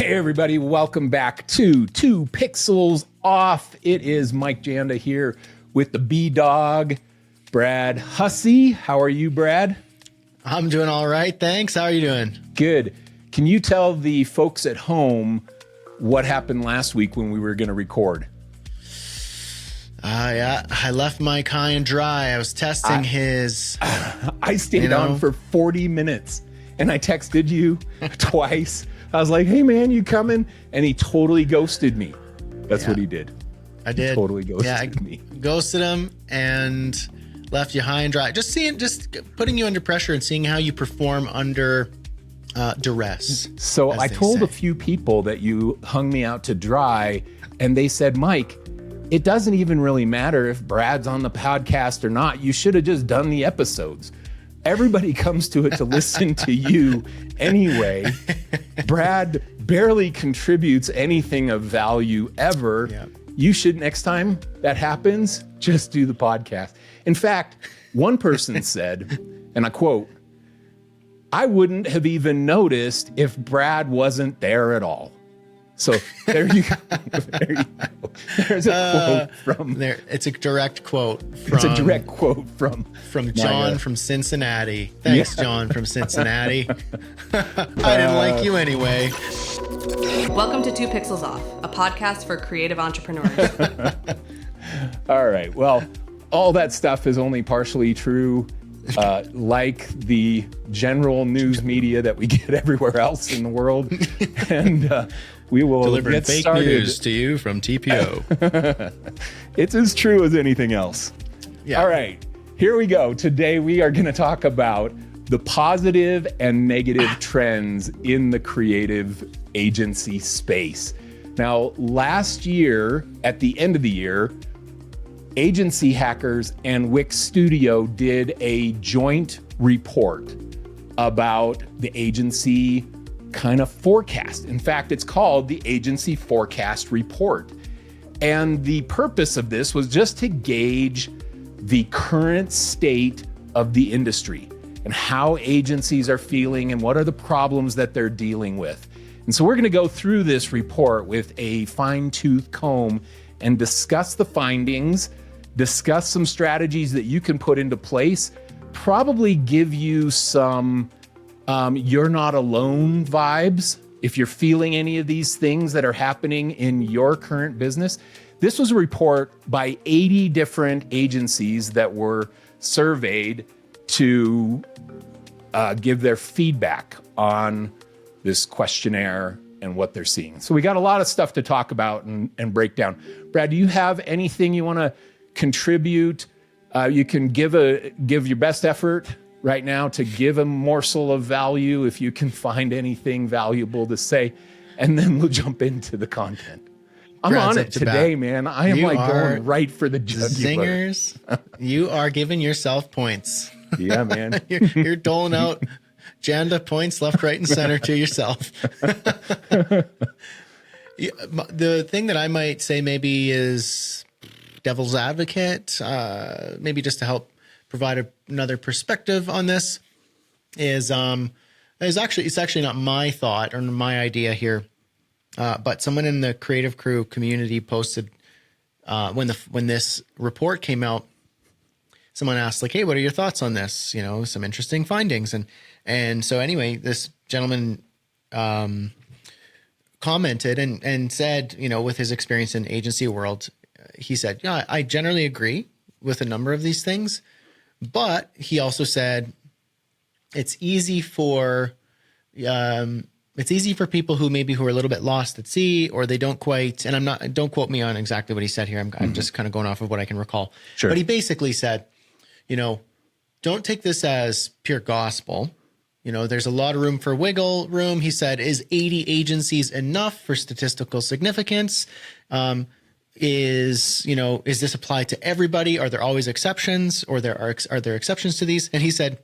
Hey everybody, welcome back to 2 Pixels Off. It is Mike Janda here with the B-Dog, Brad Hussey. How are you, Brad? I'm doing all right, thanks. How are you doing? Good. Can you tell the folks at home what happened last week when we were going to record? Yeah, I left Mike high and dry. I was testing his... I stayed on for 40 minutes and I texted you twice. I was like, hey man, you coming? And he totally ghosted me. That's what he did. I did. He totally ghosted me. Ghosted him and left you high and dry. Just putting you under pressure and seeing how you perform under duress. So I told a few people that you hung me out to dry, and they said, Mike, it doesn't even really matter if Brad's on the podcast or not. You should have just done the episodes. Everybody comes to it to listen to you anyway. Brad barely contributes anything of value ever. Yeah. You should, next time that happens, just do the podcast. In fact, one person said, and I quote, I wouldn't have even noticed if Brad wasn't there at all. So there you go. There you go. There's a quote from there. It's a direct quote from John from Cincinnati. Thanks, John from Cincinnati. I didn't like you anyway. Welcome to 2 Pixels Off, a podcast for creative entrepreneurs. All right. Well, all that stuff is only partially true. Like the general news media that we get everywhere else in the world. And we will delivering get fake started. News to you from TPO. It's as true as anything else. Yeah. All right, here we go. Today we are going to talk about the positive and negative trends in the creative agency space. Now, last year, at the end of the year, Agency Hackers and Wix Studio did a joint report about the agency kind of forecast. In fact, it's called the Agency Forecast Report. And the purpose of this was just to gauge the current state of the industry and how agencies are feeling and what are the problems that they're dealing with. And so we're going to go through this report with a fine-tooth comb and discuss the findings, discuss some strategies that you can put into place, probably give you some you're not alone vibes if you're feeling any of these things that are happening in your current business. This was a report by 80 different agencies that were surveyed to give their feedback on this questionnaire and what they're seeing. So we got a lot of stuff to talk about and break down. Brad, do you have anything you want to contribute? You can give your best effort right now to give a morsel of value if you can find anything valuable to say, and then we'll jump into the content. I'm on it today, man. I am going right for the jugular. Zingers. You are giving yourself points. Yeah, man. You're doling out Janda points left, right, and center to yourself. The thing that I might say maybe is devil's advocate, maybe just to help provide another perspective on this it's actually not my thought or my idea here, but someone in the creative crew community posted when this report came out. Someone asked like, "Hey, what are your thoughts on this? You know, some interesting findings." And so anyway, this gentleman commented and said, you know, with his experience in agency world, he said, "Yeah, I generally agree with a number of these things." But he also said it's easy for people who are a little bit lost at sea, or they don't quite. And don't quote me on exactly what he said here. I'm just kind of going off of what I can recall. Sure. But he basically said, you know, don't take this as pure gospel. You know, there's a lot of room for wiggle room. He said, is 80 agencies enough for statistical significance? Is this applied to everybody? Are there always exceptions, or are there exceptions to these? And he said,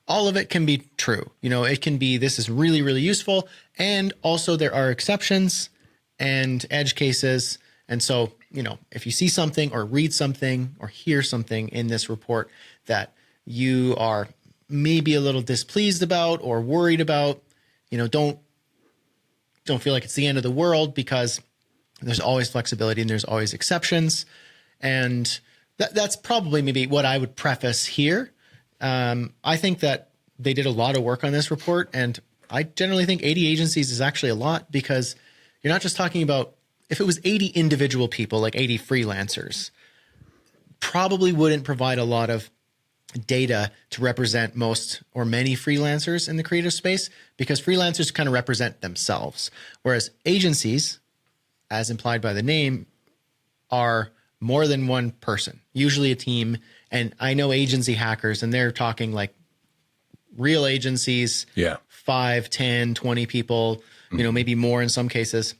all of it can be true. You know, it can be, this is really, really useful. And also there are exceptions and edge cases. And so, you know, if you see something or read something or hear something in this report that you are maybe a little displeased about or worried about, you know, don't don't feel like it's the end of the world because there's always flexibility and there's always exceptions. And that's probably maybe what I would preface here. I think that they did a lot of work on this report, and I generally think 80 agencies is actually a lot, because you're not just talking about, if it was 80 individual people, like 80 freelancers, probably wouldn't provide a lot of data to represent most or many freelancers in the creative space, because freelancers kind of represent themselves. Whereas agencies, as implied by the name, are more than one person, usually a team. And I know agency hackers, and they're talking like real agencies, 5, 10, 20 people, maybe more in some cases.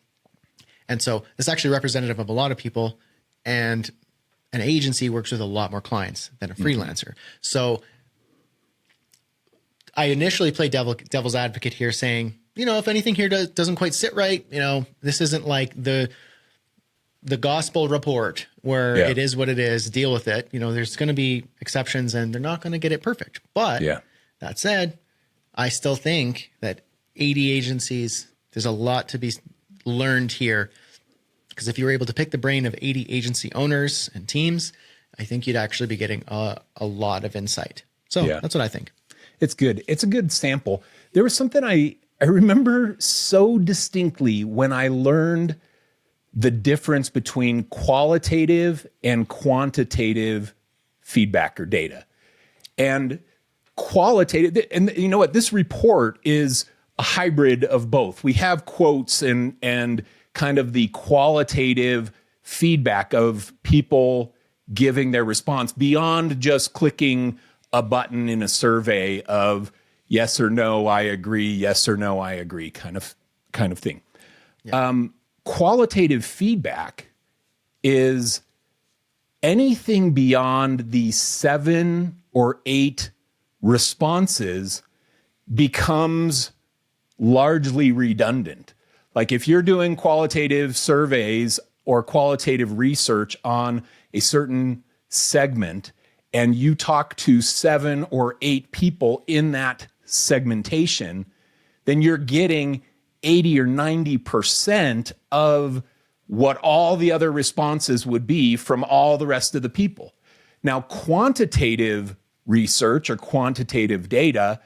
And so it's actually representative of a lot of people, and an agency works with a lot more clients than a freelancer. So I initially played devil's advocate here, saying, if anything here doesn't quite sit right, this isn't like the gospel report where it is what it is, deal with it. There's going to be exceptions, and they're not going to get it perfect. But that said, I still think that 80 agencies, there's a lot to be learned here. Because if you were able to pick the brain of 80 agency owners and teams, I think you'd actually be getting a lot of insight. So that's what I think. It's good. It's a good sample. There was something I remember so distinctly when I learned the difference between qualitative and quantitative feedback or data. And qualitative, and you know what? This report is a hybrid of both. We have quotes and kind of the qualitative feedback of people giving their response beyond just clicking a button in a survey of yes or no, I agree, yes or no, I agree, kind of thing. Yeah. Qualitative feedback is anything beyond the 7 or 8 responses becomes largely redundant. Like if you're doing qualitative surveys or qualitative research on a certain segment, and you talk to 7 or 8 people in that segmentation, then you're getting 80 or 90% of what all the other responses would be from all the rest of the people. Now, quantitative research or quantitative data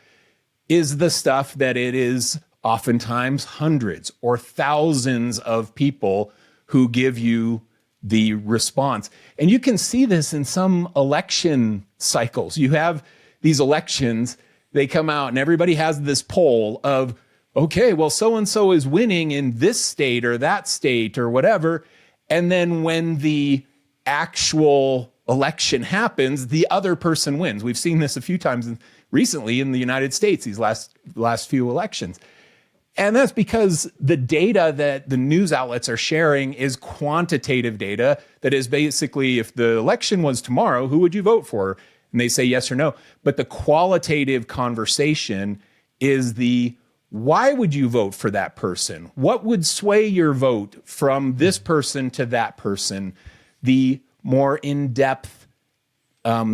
is the stuff that it is oftentimes hundreds or thousands of people who give you the response. And you can see this in some election cycles. You have these elections, they come out and everybody has this poll of, okay, well, so-and-so is winning in this state or that state or whatever. And then when the actual election happens, the other person wins. We've seen this a few times recently in the United States, these last few elections. And that's because the data that the news outlets are sharing is quantitative data that is basically, if the election was tomorrow, who would you vote for? And they say yes or no. But the qualitative conversation is the, why would you vote for that person? What would sway your vote from this person to that person? The more in-depth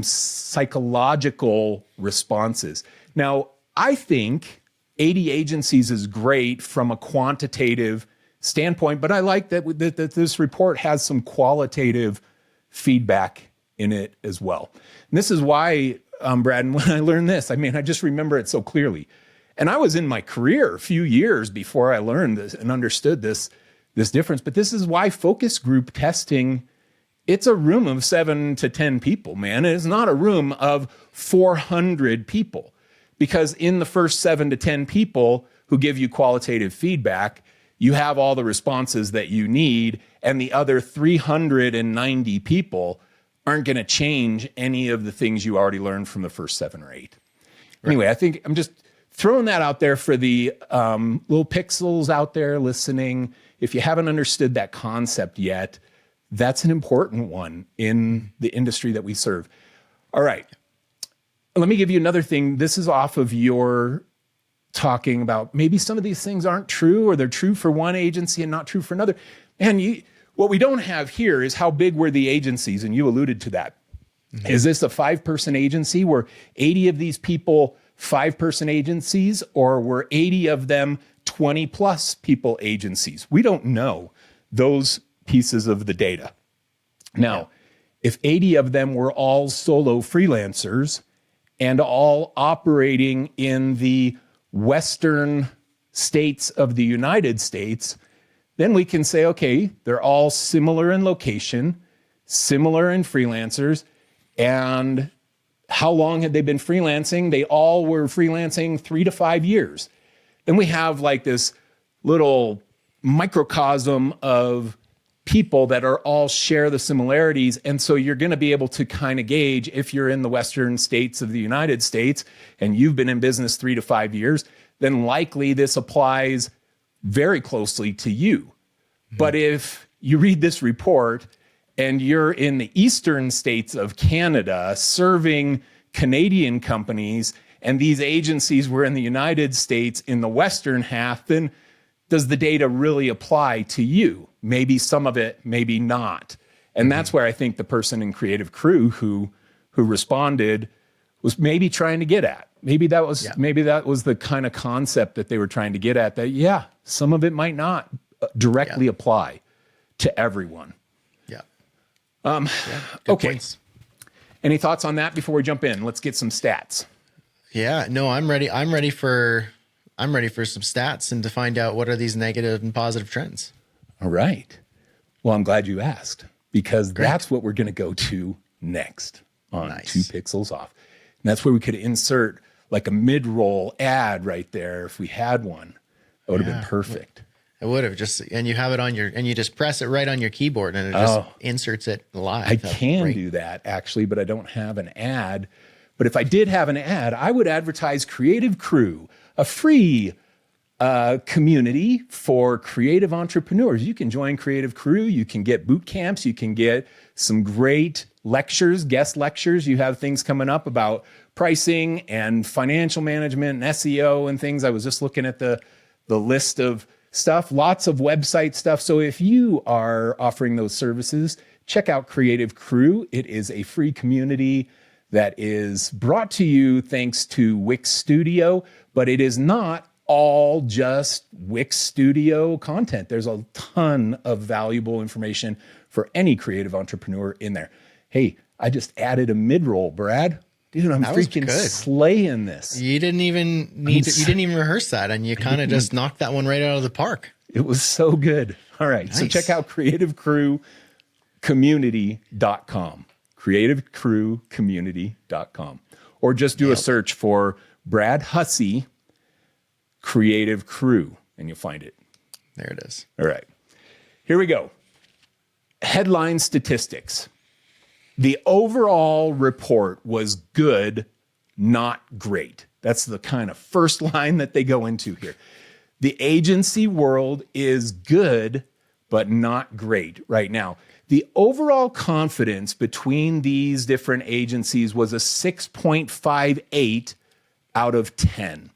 psychological responses. Now, I think 80 agencies is great from a quantitative standpoint, but I like that this report has some qualitative feedback in it as well. And this is why, Brad, and when I learned this, I just remember it so clearly. And I was in my career a few years before I learned this and understood this difference. But this is why focus group testing, it's a room of 7 to 10 people, man. It's not a room of 400 people. Because in the first 7 to 10 people who give you qualitative feedback, you have all the responses that you need, and the other 390 people aren't going to change any of the things you already learned from the first 7 or 8. Right. Anyway, I think I'm just throwing that out there for the little pixels out there listening. If you haven't understood that concept yet, that's an important one in the industry that we serve. All right. Let me give you another thing. This is off of your talking about maybe some of these things aren't true, or they're true for one agency and not true for another. And what we don't have here is how big were the agencies, and you alluded to that. Mm-hmm. Is this a 5-person agency? Were 80 of these people 5-person agencies, or were 80 of them 20 plus people agencies. We don't know those pieces of the data. Now, if 80 of them were all solo freelancers and all operating in the western states of the United States, then we can say, okay, they're all similar in location, similar in freelancers, and how long had they been freelancing? They all were freelancing 3 to 5 years. Then we have like this little microcosm of people that are all share the similarities. And so you're going to be able to kind of gauge if you're in the western states of the United States and you've been in business 3 to 5 years, then likely this applies very closely to you. Mm-hmm. But if you read this report and you're in the eastern states of Canada serving Canadian companies, and these agencies were in the United States in the western half, then does the data really apply to you? Maybe some of it, maybe not. And that's where I think the person in Creative Crew who responded was maybe trying to get at. Maybe that was the kind of concept that they were trying to get at, that some of it might not directly apply to everyone. Okay. Points. Any thoughts on that before we jump in? Let's get some stats. Yeah, no, I'm ready. I'm ready for some stats and to find out what are these negative and positive trends. All right. Well, I'm glad you asked, because that's what we're going to go to next on 2 Pixels Off. And that's where we could insert like a mid-roll ad right there if we had one. That would have been perfect. It would have and you have it on and you just press it right on your keyboard and it just inserts it live. I can do that actually, but I don't have an ad. But if I did have an ad, I would advertise Creative Crew, a free community for creative entrepreneurs. You can join Creative Crew. You can get boot camps. You can get some great lectures, guest lectures. You have things coming up about pricing and financial management and SEO and things. I was just looking at the list of stuff, lots of website stuff. So if you are offering those services, check out Creative Crew. It is a free community that is brought to you thanks to Wix Studio, but it is not all just Wix Studio content. There's a ton of valuable information for any creative entrepreneur in there. Hey, I just added a mid-roll, Brad. Dude, I'm freaking slaying this. You didn't even you didn't even rehearse that, and you kind of just knocked that one right out of the park. It was so good. All right. So check out creativecrewcommunity.com. creativecrewcommunity.com. Or just do a search for Brad Hussey Creative Crew and you'll find it. There it is. All right. Here we go. Headline statistics. The overall report was good, not great. That's the kind of first line that they go into here. The agency world is good, but not great right now. The overall confidence between these different agencies was a 6.58 out of 10.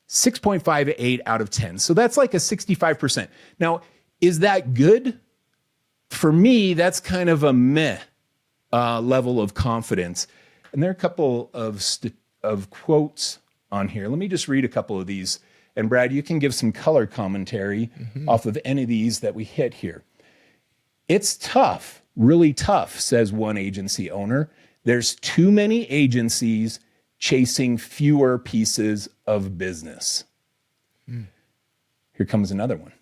6.58 out of 10. So that's like a 65%. Now, is that good? For me, that's kind of a meh level of confidence. And there are a couple of quotes on here. Let me just read a couple of these. And Brad, you can give some color commentary off of any of these that we hit here. It's tough, really tough, says one agency owner. There's too many agencies chasing fewer pieces of business. Here comes another one.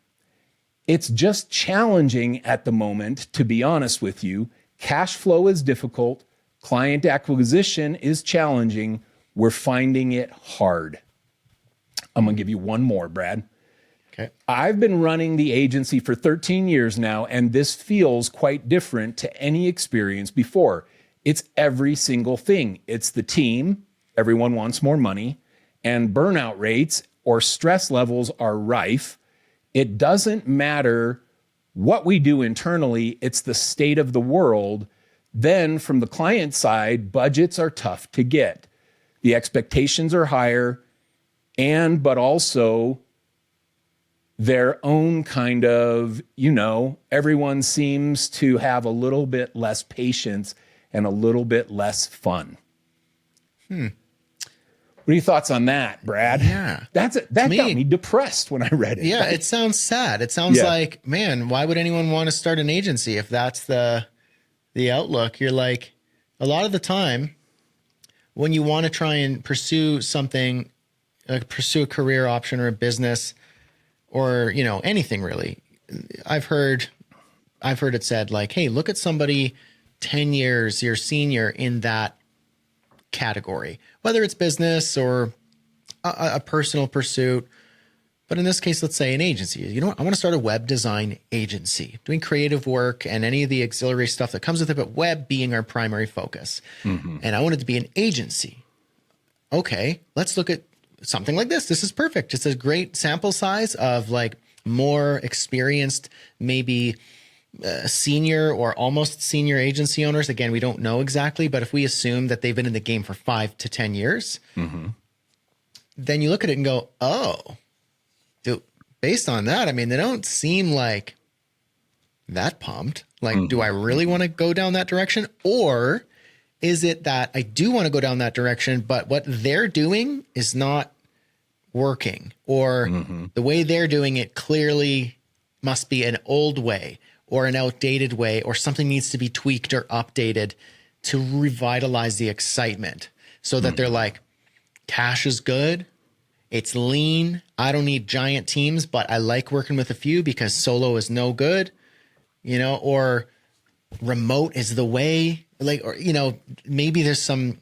It's just challenging at the moment, to be honest with you. Cash flow is difficult. Client acquisition is challenging. We're finding it hard. I'm going to give you one more, Brad. Okay. I've been running the agency for 13 years now, and this feels quite different to any experience before. It's every single thing. It's the team. Everyone wants more money, and burnout rates or stress levels are rife. It doesn't matter what we do internally. It's the state of the world. Then from the client side, budgets are tough to get. The expectations are higher, but also their own kind of, everyone seems to have a little bit less patience and a little bit less fun. What are your thoughts on that, Brad? Yeah. That got me depressed when I read it. Yeah, Right? it sounds sad. It sounds like, man, why would anyone want to start an agency if that's the outlook? You're like, a lot of the time when you want to try and pursue something, pursue a career option or a business or, you know, anything really, I've heard it said like, hey, look at somebody 10 years your senior in that category, whether it's business or a personal pursuit. But in this case, let's say an agency. You know what? I want to start a web design agency, doing creative work and any of the auxiliary stuff that comes with it, but web being our primary focus. And I want it to be an agency. Okay, let's look at something like this. This is perfect. It's a great sample size of like more experienced, maybe senior or almost senior agency owners. Again, we don't know exactly, but if we assume that they've been in the game for 5 to 10 years, then you look at it and go, oh, dude, based on that, I mean, they don't seem like that pumped. Like, do I really want to go down that direction? Or is it that I do want to go down that direction, but what they're doing is not working, or the way they're doing it clearly must be an old way or an outdated way, or something needs to be tweaked or updated to revitalize the excitement so that they're like, cash is good. It's lean. I don't need giant teams, but I like working with a few because solo is no good, you know, or remote is the way. Like, or, you know, maybe there's something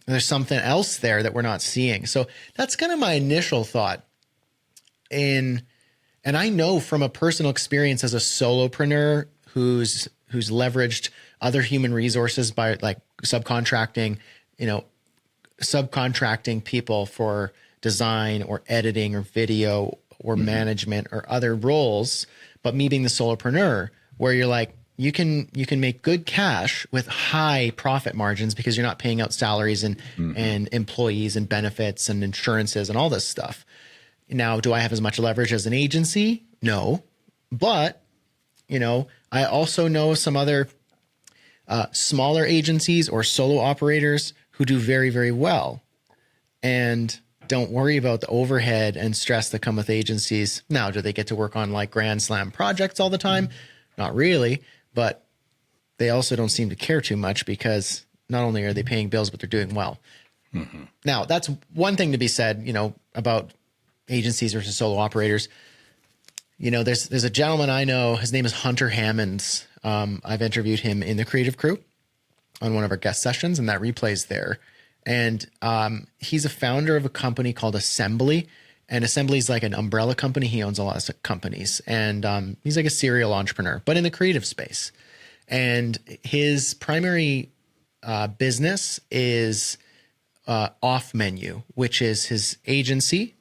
else there that we're not seeing. So that's kind of my initial thought. And I know from a personal experience as a solopreneur who's leveraged other human resources by like subcontracting people for design or editing or video or management or other roles, but me being the solopreneur, where you're like, you can make good cash with high profit margins because you're not paying out salaries and employees and benefits and insurances and all this stuff. Now, do I have as much leverage as an agency? No, but you know, I also know some other smaller agencies or solo operators who do very, very well and don't worry about the overhead and stress that come with agencies. Now, do they get to work on like grand slam projects all the time? Not really, but they also don't seem to care too much because not only are they paying bills, but they're doing well. Now, that's one thing to be said, you know, about agencies versus solo operators. You know, there's a gentleman I know, his name is Hunter Hammonds. I've interviewed him in the Creative Crew on one of our guest sessions, and that replay's there. And he's a founder of a company called Assembly, and Assembly is like an umbrella company. He owns a lot of companies, and he's like a serial entrepreneur, but in the creative space. And his primary business is Off Menu, which is his agency,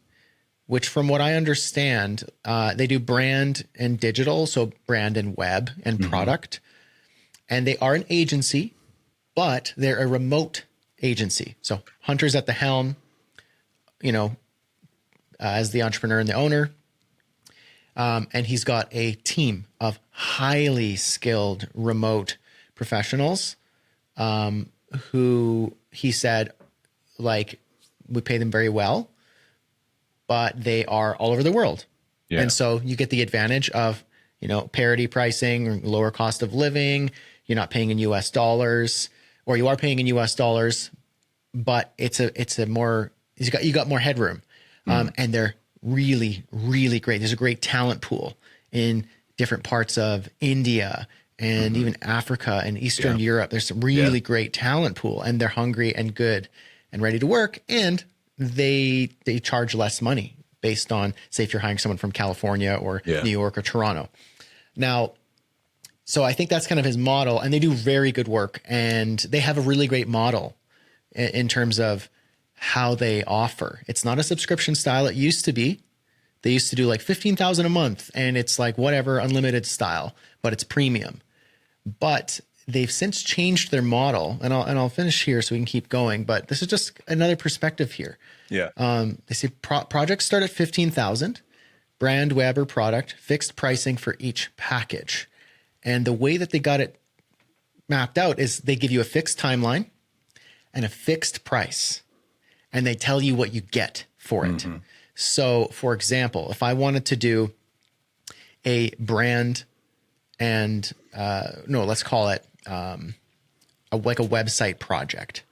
which from what I understand, they do brand and digital, so brand and web and product. And they are an agency, but they're a remote agency. So Hunter's at the helm, you know, as the entrepreneur and the owner. And he's got a team of highly skilled remote professionals who he said, like, we pay them very well, but they are all over the world. Yeah. And so you get the advantage of, you know, parity pricing, lower cost of living. You're not paying in US dollars, or you are paying in US dollars, but it's a more, you got more headroom. And they're really, really great. There's a great talent pool in different parts of India and even Africa and Eastern Europe. There's a really great talent pool, and they're hungry and good and ready to work. And they charge less money based on, say, if you're hiring someone from California or New York or Toronto. Now, so I think that's kind of his model, and they do very good work, and they have a really great model in terms of how they offer. It's not a subscription style. It used to be. They used to do like $15,000 a month, and it's like whatever, unlimited style, but it's premium. But they've since changed their model, and I'll finish here so we can keep going. But this is just another perspective here. Yeah. They say projects start at $15,000, brand, web, or product, fixed pricing for each package. And the way that they got it mapped out is they give you a fixed timeline and a fixed price. and they tell you what you get for it. So, for example, if I wanted to do a brand and let's call it like a website project.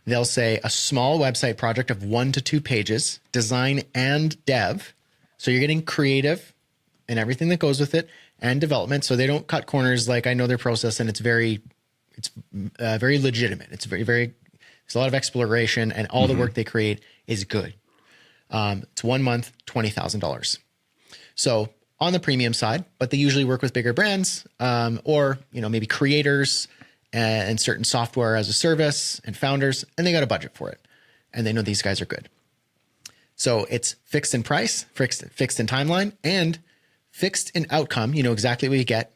They'll say a small website project of 1 to 2 pages, design and dev. So you're getting creative and everything that goes with it, and development. So they don't cut corners. Like, I know their process, and it's very legitimate. It's there's a lot of exploration, and all the work they create is good. It's 1 month, $20,000. So on the premium side, but they usually work with bigger brands, or, maybe creators and certain software as a service and founders, and they got a budget for it, and they know these guys are good. So it's fixed in price, fixed in timeline, and fixed in outcome. You know exactly what you get.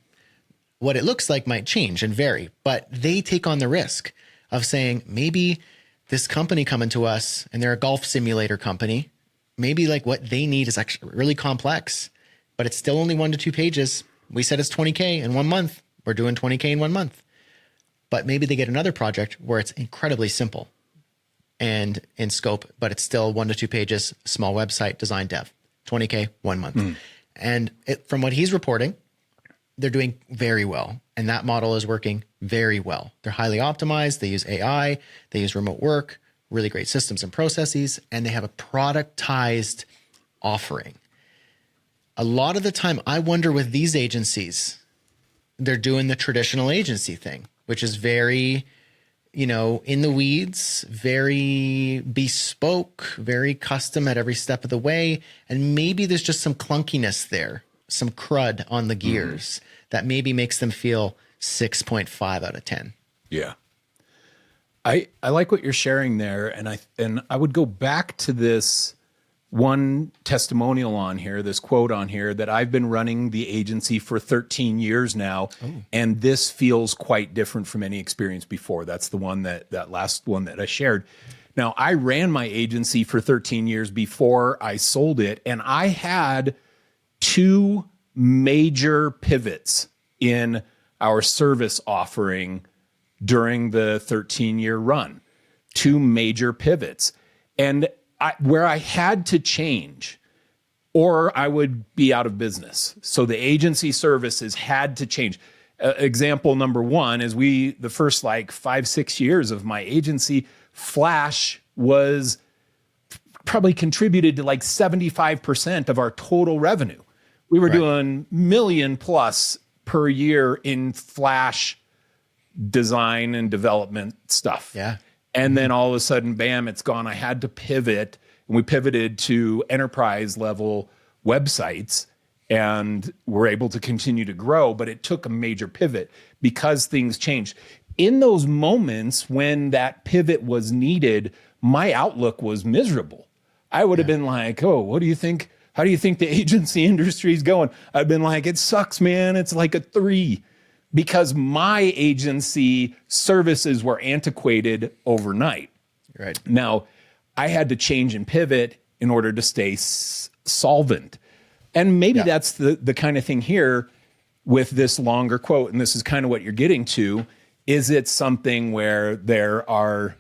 What it looks like might change and vary, but they take on the risk of saying, maybe this company coming to us, and they're a golf simulator company, maybe like what they need is actually really complex, but it's still only 1 to 2 pages. We said it's 20K in 1 month. We're doing 20K in 1 month. But maybe they get another project where it's incredibly simple and in scope, but it's still 1 to 2 pages, small website, design, dev, 20K, 1 month. And from what he's reporting, they're doing very well. And that model is working very well. They're highly optimized. They use AI. They use remote work, really great systems and processes, and they have a productized offering. A lot of the time, I wonder with these agencies, they're doing the traditional agency thing, which is very, in the weeds, very bespoke, very custom at every step of the way. And maybe there's just some clunkiness there, some crud on the gears that maybe makes them feel 6.5 out of 10. Yeah. I like what you're sharing there. And I would go back to this one testimonial on here, this quote on here, that I've been running the agency for 13 years now. And this feels quite different from any experience before. That's the one that last one that I shared. Now, I ran my agency for 13 years before I sold it. And I had 2 major pivots in our service offering during the 13-year run. 2 major pivots. And where I had to change, or I would be out of business. So the agency services had to change. Example number 1 is the first 5-6 years of my agency, Flash was probably contributed to 75% of our total revenue. We were doing $1 million plus per year in Flash design and development stuff. Yeah. And then all of a sudden, bam, it's gone. I had to pivot, and we pivoted to enterprise level websites, and we're able to continue to grow, but it took a major pivot because things changed. In those moments when that pivot was needed, my outlook was miserable. I would have been like, oh, what do you think? How do you think the agency industry is going? I've been like, it sucks, man. It's like a 3. Because my agency services were antiquated overnight. Right. Now, I had to change and pivot in order to stay solvent. And maybe that's the kind of thing here with this longer quote, and this is kind of what you're getting to. Is it something where there are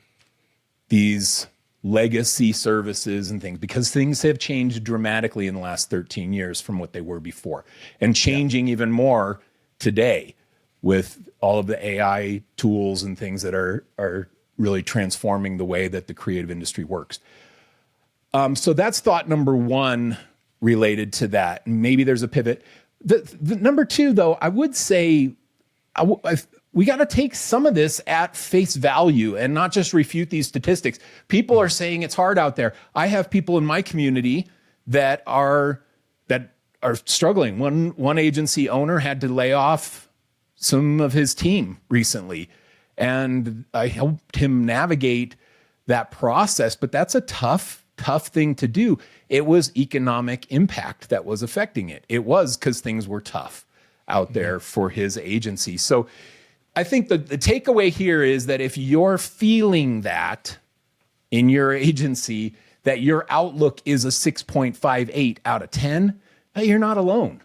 these legacy services and things? Because things have changed dramatically in the last 13 years from what they were before, and changing even more today, with all of the AI tools and things that are really transforming the way that the creative industry works. So that's thought number 1 related to that. Maybe there's a pivot. The number 2, though, I would say we got to take some of this at face value and not just refute these statistics. People are saying it's hard out there. I have people in my community that are struggling. One agency owner had to lay off some of his team recently, and I helped him navigate that process. But that's a tough thing to do. It was economic impact that was affecting it. It was because things were tough out there for his agency. So I think the takeaway here is that if you're feeling that in your agency, that your outlook is a 6.58 out of 10, you're not alone.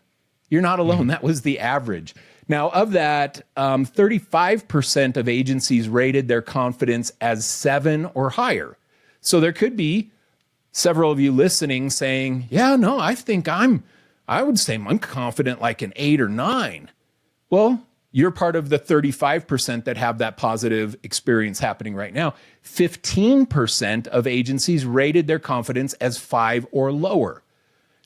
You're not alone. That was the average. Now, of that, 35% of agencies rated their confidence as 7 or higher. So there could be several of you listening saying, yeah, no, I would say I'm confident like an 8 or 9. Well, you're part of the 35% that have that positive experience happening right now. 15% of agencies rated their confidence as 5 or lower.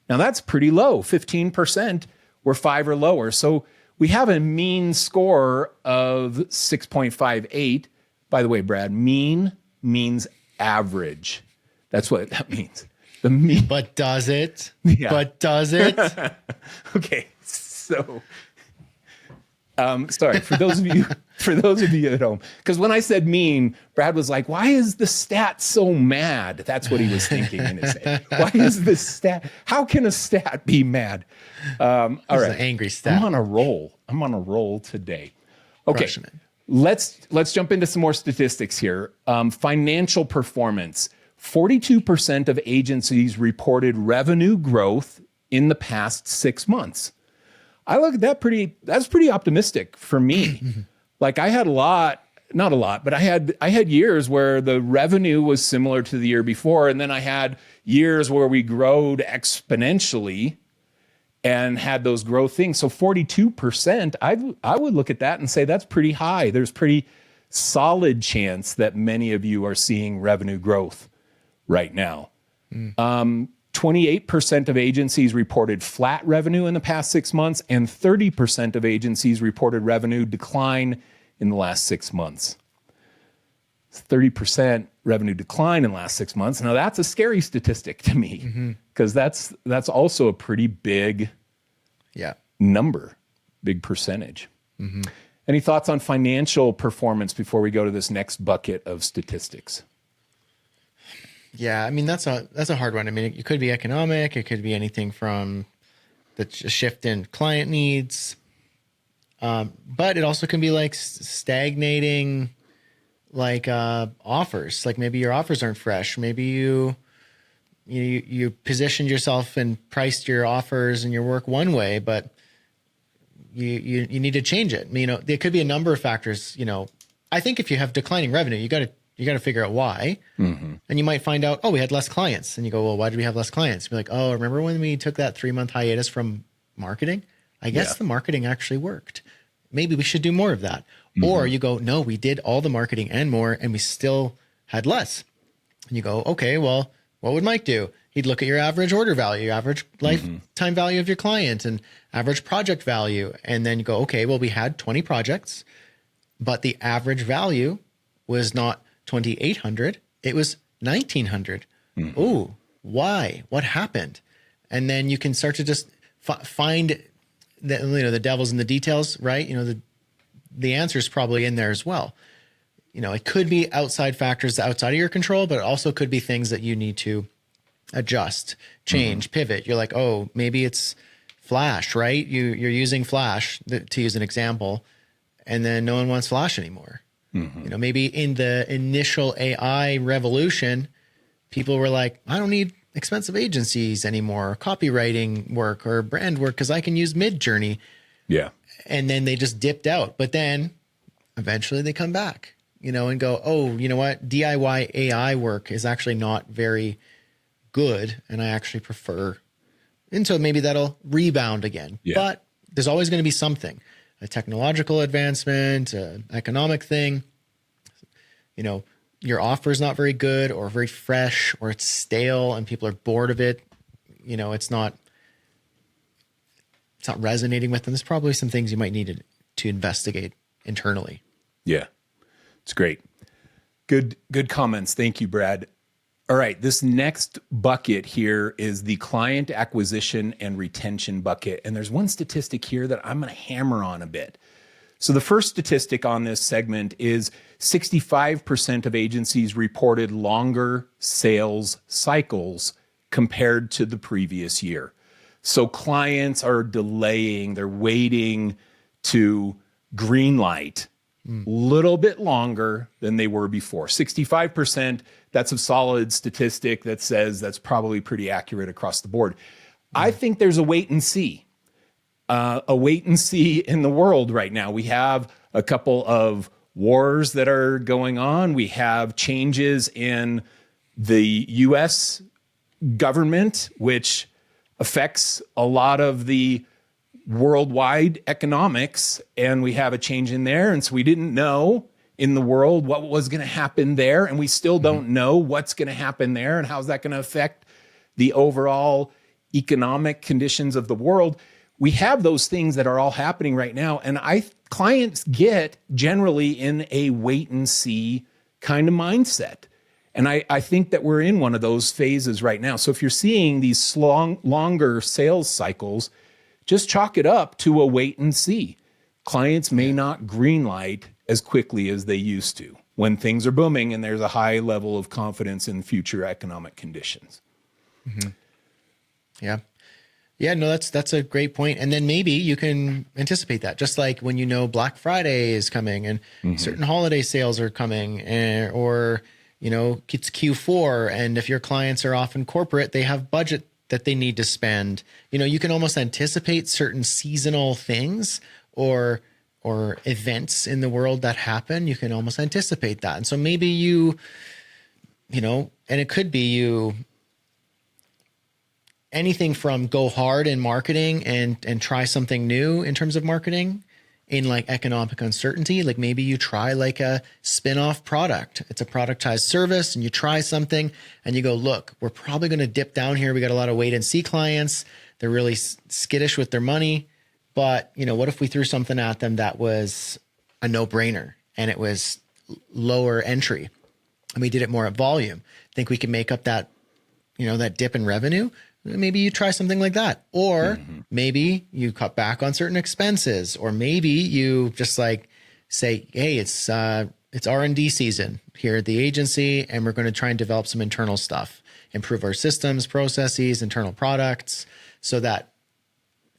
Now that's pretty low. 15% were 5 or lower. So we have a mean score of 6.58. By the way, Brad, mean means average. That's what that means. The mean. But does it? Yeah. But does it? Okay. So, sorry for those of you at home, because when I said mean, Brad was like, "Why is the stat so mad?" That's what he was thinking in his head. Why is the stat? How can a stat be mad? All right, an angry stat. I'm on a roll today. Okay, Crushing it. let's jump into some more statistics here. Financial performance. 42% of agencies reported revenue growth in the past 6 months. I look at that that's pretty optimistic for me. Like I had not a lot, but I had years where the revenue was similar to the year before. And then I had years where we growed exponentially and had those growth things. So 42%, I would look at that and say that's pretty high. There's pretty solid chance that many of you are seeing revenue growth right now. 28% of agencies reported flat revenue in the past 6 months, and 30% of agencies reported revenue decline in the last 6 months. 30% revenue decline in the last 6 months. Now that's a scary statistic to me because that's also a pretty big number, big percentage. Any thoughts on financial performance before we go to this next bucket of statistics? Yeah, I mean that's a hard one. I mean, it could be economic, it could be anything from the shift in client needs, but it also can be like stagnating, like offers. Like maybe your offers aren't fresh. Maybe you positioned yourself and priced your offers and your work one way, but you need to change it. You know, there could be a number of factors. You know, I think if you have declining revenue, you got to figure out why. And you might find out, oh, we had less clients. And you go, well, why did we have less clients? You're like, oh, remember when we took that 3-month hiatus from marketing? I guess the marketing actually worked. Maybe we should do more of that. Or you go, no, we did all the marketing and more, and we still had less. And you go, okay, well, what would Mike do? He'd look at your average order value, average lifetime value of your client, and average project value. And then you go, okay, well, we had 20 projects, but the average value was not 2,800. It was 1,900. Oh, why? What happened? And then you can start to just find the devil's in the details, right? You know, the answer is probably in there as well. You know, it could be outside factors outside of your control, but it also could be things that you need to adjust, change, pivot. You're like, oh, maybe it's Flash, right? You're using Flash to use an example, and then no one wants Flash anymore. You know, maybe in the initial AI revolution, people were like, I don't need expensive agencies anymore, copywriting work or brand work, because I can use Midjourney. Yeah. And then they just dipped out. But then eventually they come back, you know, and go, oh, you know what? DIY AI work is actually not very good. And I actually prefer. And so maybe that'll rebound again. Yeah. But there's always going to be something. A technological advancement, an economic thing, you know, your offer is not very good or very fresh, or it's stale and people are bored of it. You know, it's not resonating with them. There's probably some things you might need to investigate internally. Yeah, it's great. Good comments. Thank you, Brad. All right, this next bucket here is the client acquisition and retention bucket. And there's one statistic here that I'm going to hammer on a bit. So the first statistic on this segment is 65% of agencies reported longer sales cycles compared to the previous year. So clients are delaying, they're waiting to greenlight a little bit longer than they were before. 65%, that's a solid statistic that says that's probably pretty accurate across the board. I think there's a wait and see. In the world right now. We have a couple of wars that are going on. We have changes in the US government, which affects a lot of the worldwide economics, and we have a change in there. And so we didn't know in the world what was going to happen there. And we still don't know what's going to happen there and how's that going to affect the overall economic conditions of the world. We have those things that are all happening right now. And clients get generally in a wait and see kind of mindset. And I think that we're in one of those phases right now. So if you're seeing these longer sales cycles, just chalk it up to a wait and see. Clients may not greenlight as quickly as they used to when things are booming and there's a high level of confidence in future economic conditions. Mm-hmm. Yeah. Yeah, no, that's a great point. And then maybe you can anticipate that, just like when you know Black Friday is coming and certain holiday sales are coming, or it's Q4, and if your clients are often corporate, they have budget that they need to spend. You can almost anticipate certain seasonal things or events in the world that happen. You can almost anticipate that. And so maybe and it could be anything from go hard in marketing and try something new in terms of marketing in like economic uncertainty. Like maybe you try like a spin-off product. It's a productized service and you try something and you go, look, we're probably going to dip down here. We got a lot of wait and see clients. They're really skittish with their money. But what if we threw something at them that was a no-brainer and it was lower entry and we did it more at volume? Think we can make up that, that dip in revenue? Maybe you try something like that, or maybe you cut back on certain expenses, or maybe you just like say, hey, it's R&D season here at the agency, and we're going to try and develop some internal stuff, improve our systems, processes, internal products, so that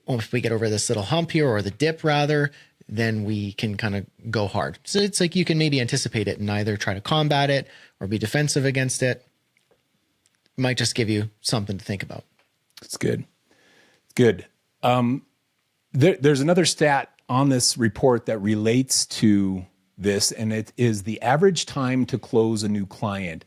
if we get over this little hump here, or the dip rather, then we can kind of go hard. So it's like you can maybe anticipate it and either try to combat it or be defensive against it. Might just give you something to think about. It's good. It's good. There's another stat on this report that relates to this, and it is the average time to close a new client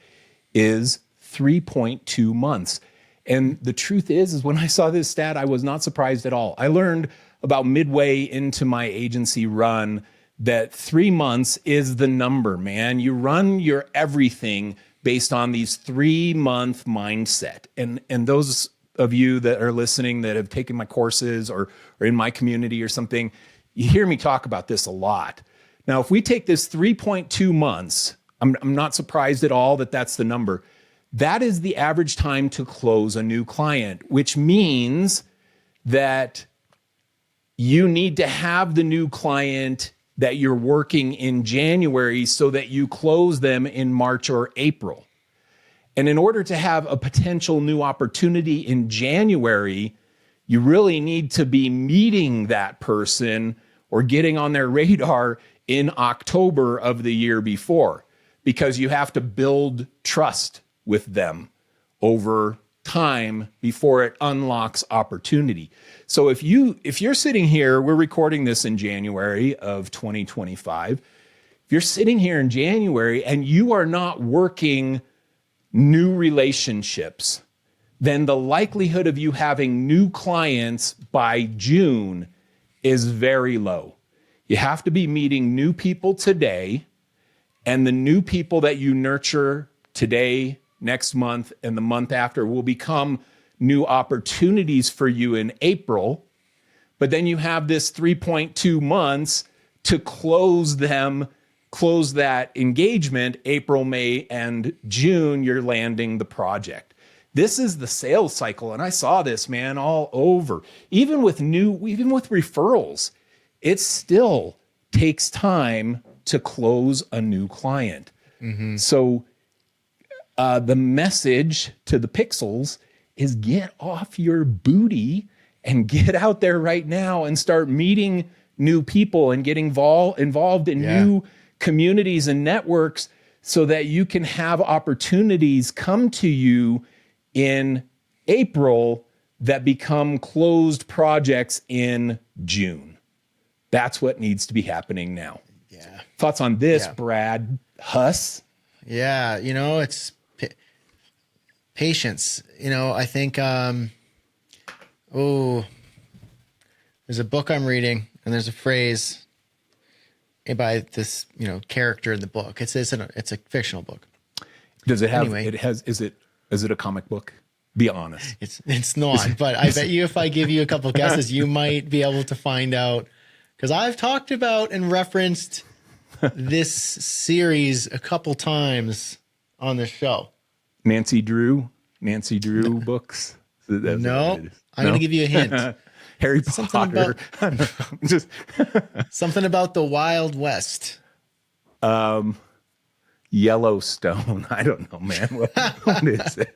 is 3.2 months. And the truth is when I saw this stat, I was not surprised at all. I learned about midway into my agency run that 3 months is the number, man. You run your everything based on these 3-month mindset. And those of you that are listening that have taken my courses or in my community or something, you hear me talk about this a lot. Now, if we take this 3.2 months, I'm not surprised at all that that's the number. That is the average time to close a new client, which means that you need to have the new client that you're working in January so that you close them in March or April. And in order to have a potential new opportunity in January, you really need to be meeting that person or getting on their radar in October of the year before, because you have to build trust with them over time before it unlocks opportunity. So if you're sitting here, we're recording this in January of 2025. If you're sitting here in January and you are not working new relationships, then the likelihood of you having new clients by June is very low. You have to be meeting new people today, and the new people that you nurture today, next month, and the month after will become new opportunities for you in April. But then you have this 3.2 months to close that engagement. April, May, and June, you're landing the project. This is the sales cycle. And I saw this, man, all over. Even with referrals, it still takes time to close a new client. So the message to the pixels is get off your booty and get out there right now and start meeting new people and getting involved in new communities and networks so that you can have opportunities come to you in April that become closed projects in June. That's what needs to be happening now. Yeah. Thoughts on this, Brad Huss? Yeah, Patience. I think, there's a book I'm reading and there's a phrase by this, character in the book. It's a fictional book. Does it have, Anyway. is it a comic book? Be honest. It's not, but I bet you if I give you a couple guesses, you might be able to find out, because I've talked about and referenced this series a couple times on the show. Nancy Drew books. No, I'm going to give you a hint. Harry Potter. Just something about the Wild West. Yellowstone. I don't know, man. What is it?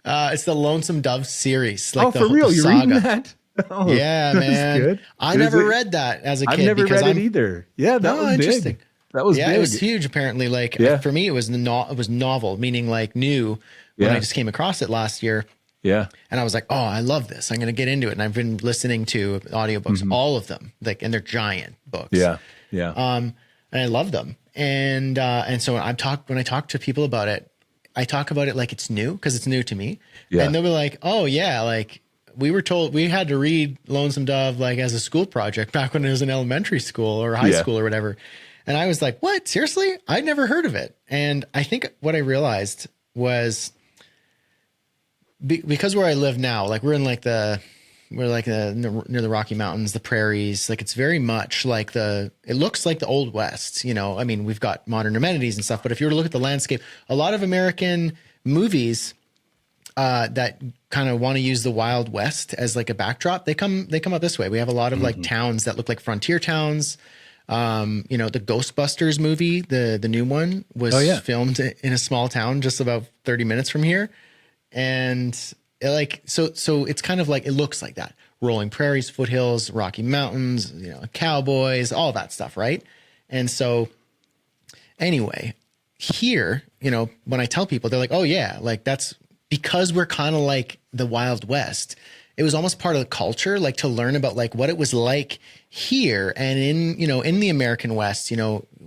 It's the Lonesome Dove series. Like for real? You're reading that? Oh, yeah, man. Good. I never read that as a kid. I've never read it either. Yeah, that was interesting. Big. That was big. It was huge. Apparently, for me, it was novel, meaning like new. When I just came across it last year. Yeah, and I was like, oh, I love this. I'm going to get into it. And I've been listening to audiobooks, all of them, and they're giant books. Yeah. And I love them. And so when I talk to people about it, I talk about it like it's new because it's new to me. Yeah. And they'll be like, oh yeah, like we were told we had to read Lonesome Dove like as a school project back when it was in elementary school or high school or whatever. And I was like, what? Seriously? I'd never heard of it. And I think what I realized was because where I live now, like we're near the Rocky Mountains, the prairies, like it's very much like it looks like the Old West, I mean, we've got modern amenities and stuff, but if you were to look at the landscape, a lot of American movies that kind of want to use the Wild West as like a backdrop, they come up this way. We have a lot of like towns that look like frontier towns. The Ghostbusters movie, the new one was filmed in a small town just about 30 minutes from here. And so it's kind of like, it looks like that. Rolling prairies, foothills, Rocky Mountains, cowboys, all that stuff. Right. And so anyway, here, when I tell people, they're like, oh yeah, like that's because we're kind of like the Wild West. It was almost part of the culture, like to learn about like what it was like here and in the American West,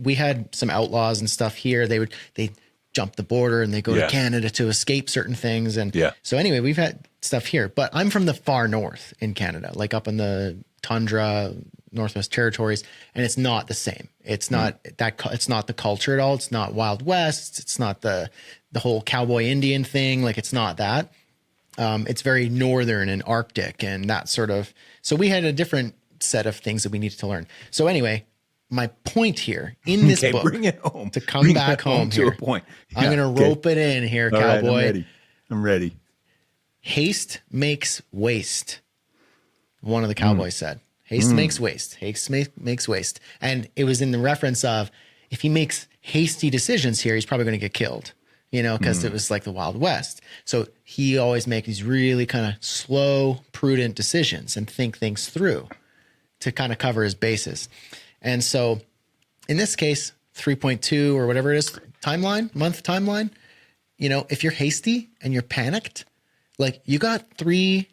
we had some outlaws and stuff here. They jump the border and they go to Canada to escape certain things. And so anyway, we've had stuff here, but I'm from the far north in Canada, like up in the tundra, Northwest Territories, and it's not the same. It's not it's not the culture at all. It's not Wild West. It's not the whole cowboy Indian thing. Like it's not that. It's very northern and Arctic and that sort of, so we had a different set of things that we needed to learn. So anyway, my point here in this book, bring it home. To come back home to here, a point. I'm going to rope it in here, all cowboy. Right, I'm ready. Haste makes waste. One of the cowboys said, haste makes waste. Haste makes waste. And it was in the reference of, if he makes hasty decisions here, he's probably going to get killed, because it was like the Wild West. So he always makes these really kind of slow, prudent decisions and think things through to kind of cover his bases. And so in this case, 3.2 or whatever it is, month timeline, if you're hasty and you're panicked, like you got 3-ish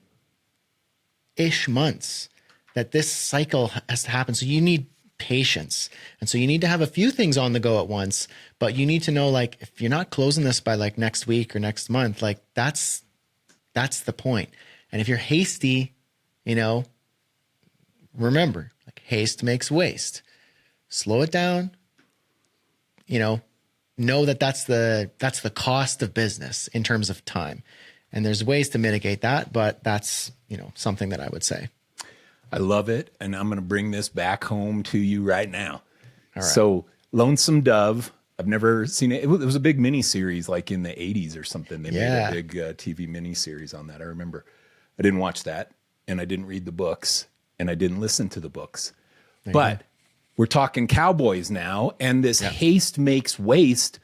months that this cycle has to happen. So you need patience. And so you need to have a few things on the go at once, but you need to know, like, if you're not closing this by like next week or next month, like that's the point. And if you're hasty, remember, like haste makes waste. Slow it down. Know that that's the cost of business in terms of time. And there's ways to mitigate that, but that's, something that I would say. I love it. And I'm going to bring this back home to you right now. All right. So Lonesome Dove, I've never seen it. It was a big mini series like in the 80s or something. They made a big TV mini series on that. I remember. I didn't watch that, and I didn't read the books, and I didn't listen to the books. But we're talking cowboys now, and this haste makes waste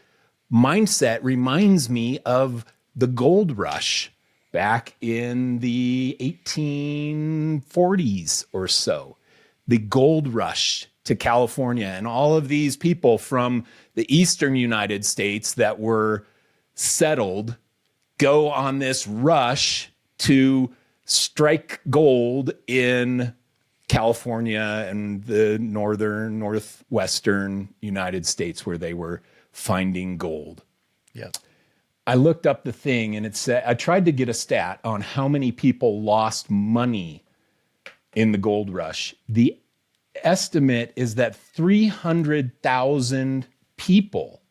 mindset reminds me of the gold rush back in the 1840s or so. The gold rush to California, and all of these people from the eastern United States that were settled go on this rush to strike gold in California and the northwestern United States, where they were finding gold. Yeah. I looked up the thing and it said, I tried to get a stat on how many people lost money in the gold rush. The estimate is that 300,000 people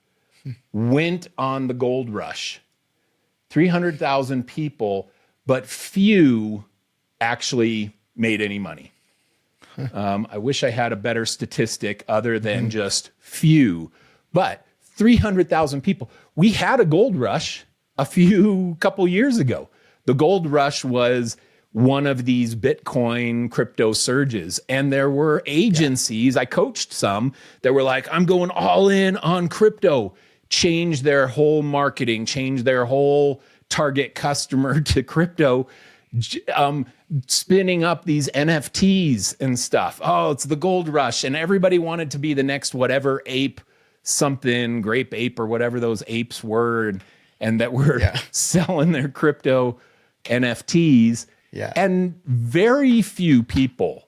went on the gold rush. 300,000 people, but few actually made any money. I wish I had a better statistic other than just few, but 300,000 people. We had a gold rush couple years ago. The gold rush was one of these Bitcoin crypto surges. And there were agencies, I coached some that were like, I'm going all in on crypto, change their whole marketing, change their whole target customer to crypto, spinning up these NFTs and stuff. Oh, it's the gold rush. And everybody wanted to be the next whatever ape, something, grape ape or whatever those apes were, and that were selling their crypto NFTs. Yeah. And very few people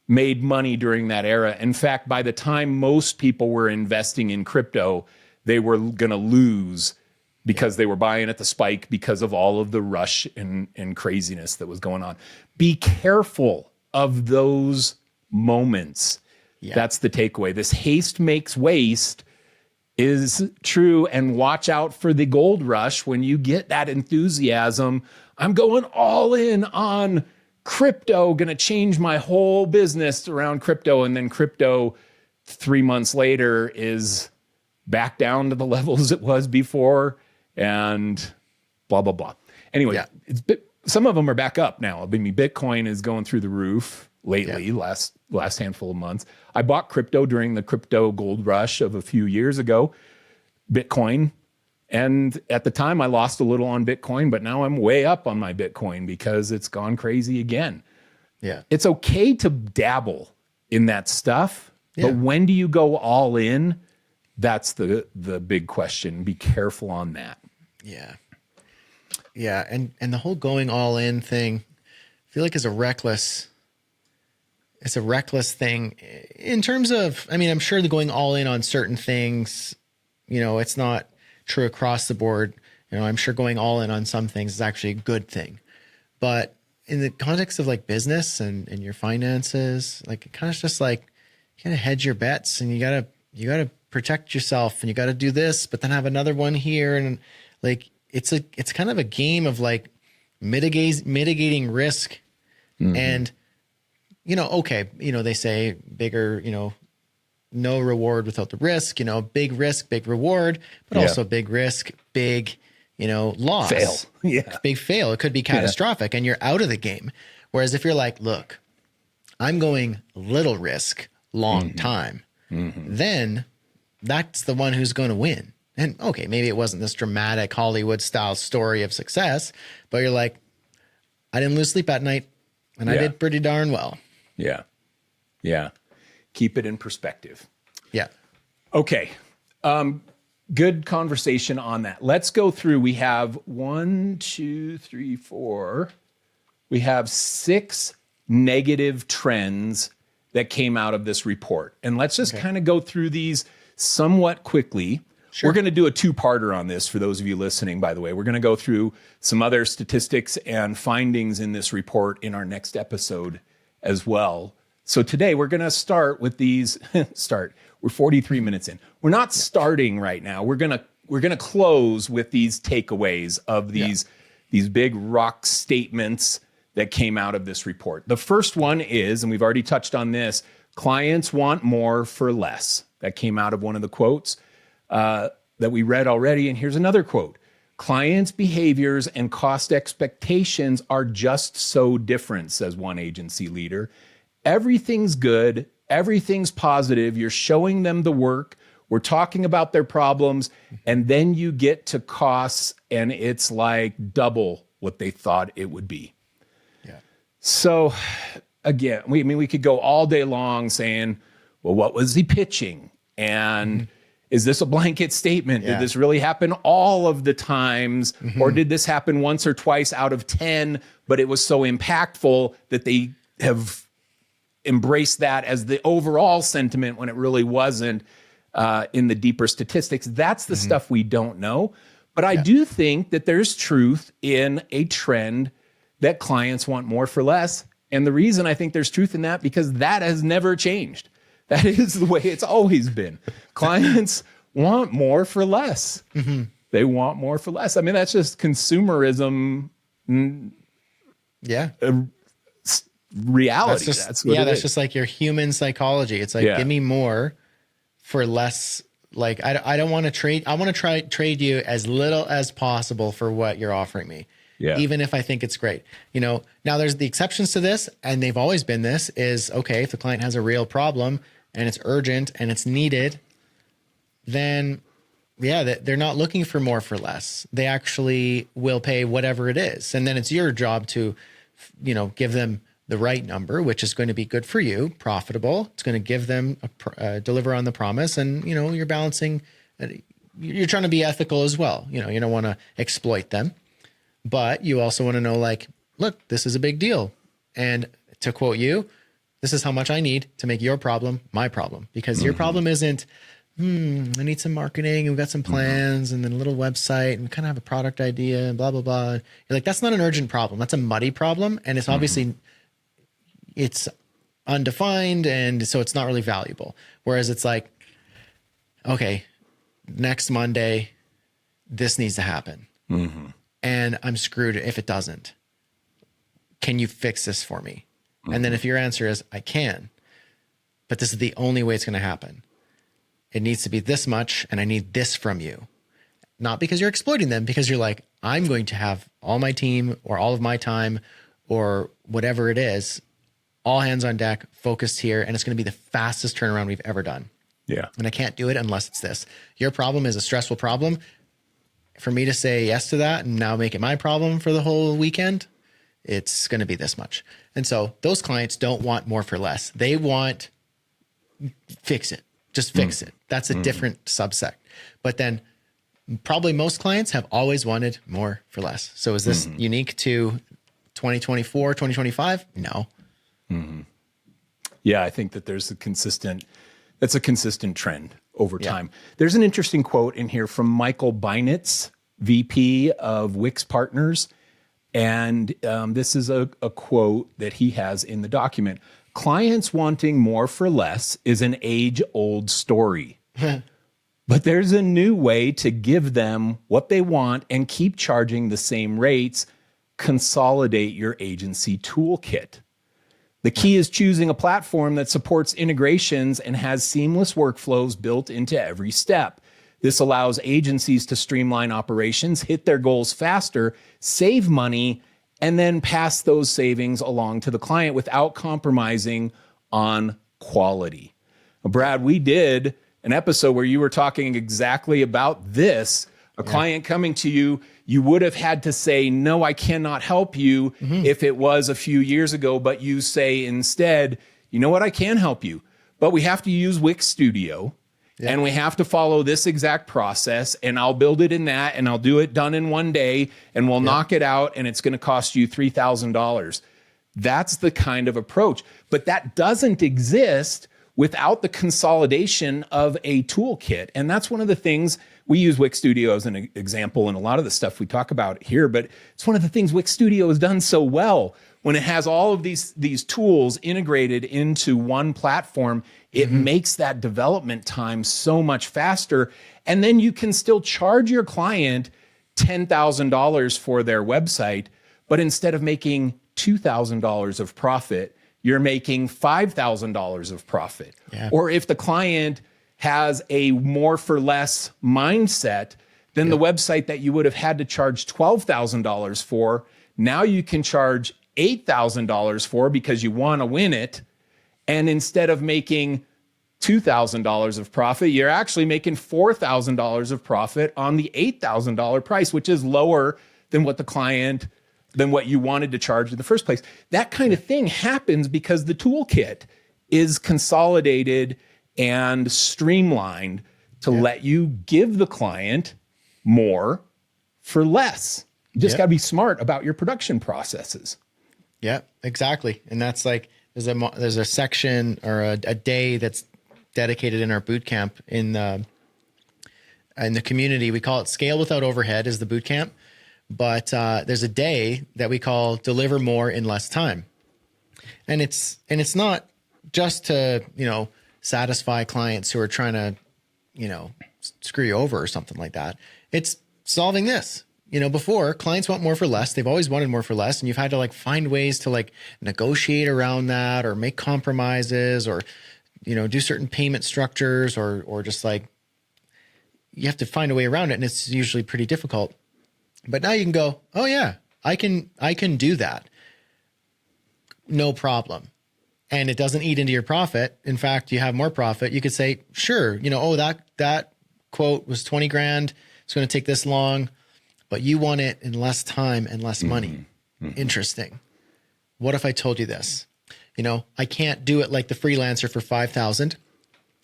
made money during that era. In fact, by the time most people were investing in crypto, they were going to lose because they were buying at the spike because of all of the rush and craziness that was going on. Be careful of those moments. Yeah. That's the takeaway. This haste makes waste is true, and watch out for the gold rush when you get that enthusiasm. I'm going all in on crypto, going to change my whole business around crypto, and then crypto 3 months later is back down to the levels it was before, and blah, blah, blah. Anyway, some of them are back up now. I mean, Bitcoin is going through the roof lately, last handful of months. I bought crypto during the crypto gold rush of a few years ago, Bitcoin. And at the time I lost a little on Bitcoin, but now I'm way up on my Bitcoin because it's gone crazy again. Yeah. It's okay to dabble in that stuff, but when do you go all in? That's the big question. Be careful on that. Yeah. Yeah. And the whole going all in thing, I feel like is a reckless thing in terms of, I mean, I'm sure the going all in on certain things, it's not true across the board. I'm sure going all in on some things is actually a good thing, but in the context of like business and your finances, like it kind of just like, you gotta hedge your bets and you gotta protect yourself and you gotta do this, but then have another one here. And like, it's kind of a game of like mitigating risk. And, okay, they say bigger, no reward without the risk, big risk, big reward, but also big risk, big, loss. Fail. Yeah. Big fail. It could be catastrophic and you're out of the game. Whereas if you're like, look, I'm going little risk, long time, then that's the one who's going to win. And okay, maybe it wasn't this dramatic Hollywood style story of success, but you're like, I didn't lose sleep at night and I did pretty darn well. Yeah. Yeah. Keep it in perspective. Yeah. Okay. Good conversation on that. Let's go through. We have 1, 2, 3, 4. We have 6 negative trends that came out of this report. And let's just kind of go through these somewhat quickly. Sure. We're going to do a 2-parter on this for those of you listening, by the way. We're going to go through some other statistics and findings in this report in our next episode as well. So today we're going to start with these. We're 43 minutes in. We're not starting right now. We're going to close with these takeaways of these big rock statements that came out of this report. The first one is, and we've already touched on this, clients want more for less. That came out of one of the quotes that we read already. And here's another quote. Clients' behaviors and cost expectations are just so different, says one agency leader. Everything's good. Everything's positive. You're showing them the work. We're talking about their problems. And then you get to costs and it's like double what they thought it would be. Yeah. So again, we could go all day long saying, well, what was he pitching? And is this a blanket statement? Did this really happen all of the times? Or did this happen once or twice out of 10, but it was so impactful that they have embraced that as the overall sentiment when it really wasn't in the deeper statistics? That's the stuff we don't know. But I do think that there's truth in a trend that clients want more for less. And the reason I think there's truth in that, because that has never changed. That is the way it's always been. Clients want more for less. Mm-hmm. They want more for less. I mean, that's just consumerism. Yeah. Reality. That's just like your human psychology. It's like, give me more for less. Like, I don't want to trade. I want to trade you as little as possible for what you're offering me. Yeah. Even if I think it's great. Now there's the exceptions to this, and they've always been this is, okay, if the client has a real problem and it's urgent and it's needed, then they're not looking for more for less. They actually will pay whatever it is. And then it's your job to, give them the right number, which is going to be good for you, profitable. It's going to give them deliver on the promise. And, you're balancing, you're trying to be ethical as well. You don't want to exploit them, but you also want to know, like, look, this is a big deal. And to quote you, this is how much I need to make your problem my problem, because your problem isn't, I need some marketing and we've got some plans and then a little website and we kind of have a product idea and blah, blah, blah. You're like, that's not an urgent problem. That's a muddy problem. And it's obviously, it's undefined. And so it's not really valuable. Whereas it's like, okay, next Monday, this needs to happen. And I'm screwed if it doesn't. Can you fix this for me? And then if your answer is, I can, but this is the only way it's going to happen. It needs to be this much, and I need this from you. Not because you're exploiting them, because you're like, I'm going to have all my team or all of my time or whatever it is, all hands on deck, focused here, and it's going to be the fastest turnaround we've ever done. Yeah. And I can't do it unless it's this. Your problem is a stressful problem. For me to say yes to that and now make it my problem for the whole weekend, it's going to be this much. And so those clients don't want more for less. They want fix it. Just fix it. That's a different subsect. But then probably most clients have always wanted more for less. So is this unique to 2024, 2025? No. Yeah, I think that that's a consistent trend over time. There's an interesting quote in here from Michael Beinitz, VP of Wix Partners. And this is a quote that he has in the document. Clients wanting more for less is an age-old story. But there's a new way to give them what they want and keep charging the same rates. Consolidate your agency toolkit. The key is choosing a platform that supports integrations and has seamless workflows built into every step. This allows agencies to streamline operations, hit their goals faster, save money, and then pass those savings along to the client without compromising on quality. Brad, we did an episode where you were talking exactly about this. A client coming to you, you would have had to say, no, I cannot help you if it was a few years ago, but you say instead, you know what, I can help you, but we have to use Wix Studio. And we have to follow this exact process, and I'll build it in that, and I'll do it done in one day, and we'll knock it out, and it's going to cost you $3,000. That's the kind of approach. But that doesn't exist without the consolidation of a toolkit. And that's one of the things we use Wix Studio as an example in a lot of the stuff we talk about here, but it's one of the things Wix Studio has done so well. When it has all of these tools integrated into one platform, it makes that development time so much faster. And then you can still charge your client $10,000 for their website, but instead of making $2,000 of profit, you're making $5,000 of profit. Yeah. Or if the client has a more for less mindset, then the website that you would have had to charge $12,000 for, now you can charge $8,000 for because you want to win it. And instead of making $2,000 of profit, you're actually making $4,000 of profit on the $8,000 price, which is lower than what you wanted to charge in the first place. That kind of thing happens because the toolkit is consolidated and streamlined to let you give the client more for less. You just got to be smart about your production processes. Yeah, exactly. And that's like, there's a section or a day that's dedicated in our boot camp in in the community, we call it Scale Without Overhead is the boot camp. But there's a day that we call Deliver More in Less Time. And it's not just to, satisfy clients who are trying to, screw you over or something like that. It's solving this. Before, clients want more for less. They've always wanted more for less. And you've had to find ways to negotiate around that or make compromises or, do certain payment structures or just you have to find a way around it. And it's usually pretty difficult. But now you can go, oh yeah, I can do that. No problem. And it doesn't eat into your profit. In fact, you have more profit. You could say, sure, that quote was 20 grand. It's going to take this long, but you want it in less time and less money. Mm-hmm. Interesting. What if I told you this? I can't do it like the freelancer for 5,000,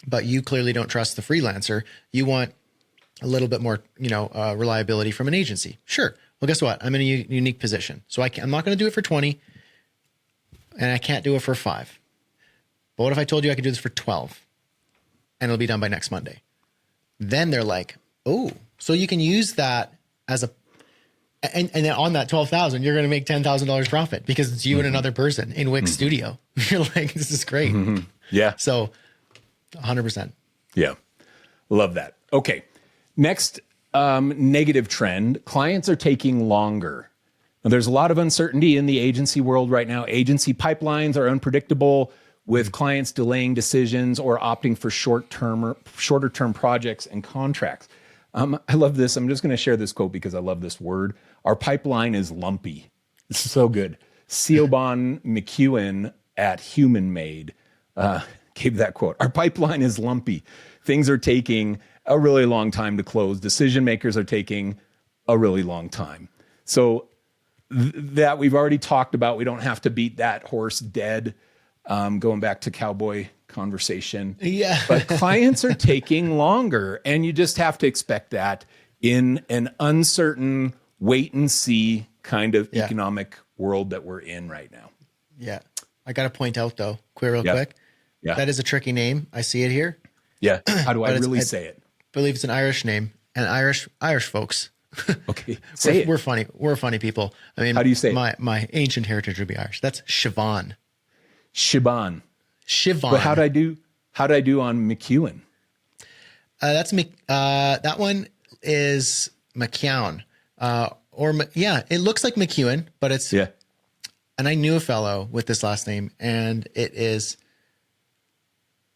but you clearly don't trust the freelancer. You want a little bit more, reliability from an agency. Sure. Well, guess what? I'm in a unique position. So I'm not going to do it for 20 and I can't do it for 5. But what if I told you I could do this for 12 and it'll be done by next Monday? Then they're like, oh, so you can use that as and then on that 12,000, you're going to make $10,000 profit because it's you and another person in Wix Studio. You're like, this is great. Mm-hmm. Yeah. So 100%. Yeah. Love that. Okay. Next, negative trend, clients are taking longer. Now, there's a lot of uncertainty in the agency world right now. Agency pipelines are unpredictable with clients delaying decisions or opting for shorter term projects and contracts. I love this. I'm just going to share this quote because I love this word. Our pipeline is lumpy. This is so good. Siobhan McEwen at Human Made gave that quote. Our pipeline is lumpy. Things are taking a really long time to close. Decision makers are taking a really long time. So that we've already talked about. We don't have to beat that horse dead. Going back to cowboy conversation. Yeah. But clients are taking longer, and you just have to expect that in an uncertain wait and see kind of economic world that we're in right now. Yeah. I got to point out though, real quick. Yeah. That is a tricky name. I see it here. Yeah. How do I really say it? I believe it's an Irish name, and Irish folks. Okay. Say it. We're funny. We're funny people. I mean, how do you say it? My ancient heritage would be Irish. That's Siobhan. Siobhan. But how'd I do on McEwen? That one is McKeown. It looks like McEwen, but it's And I knew a fellow with this last name, and it is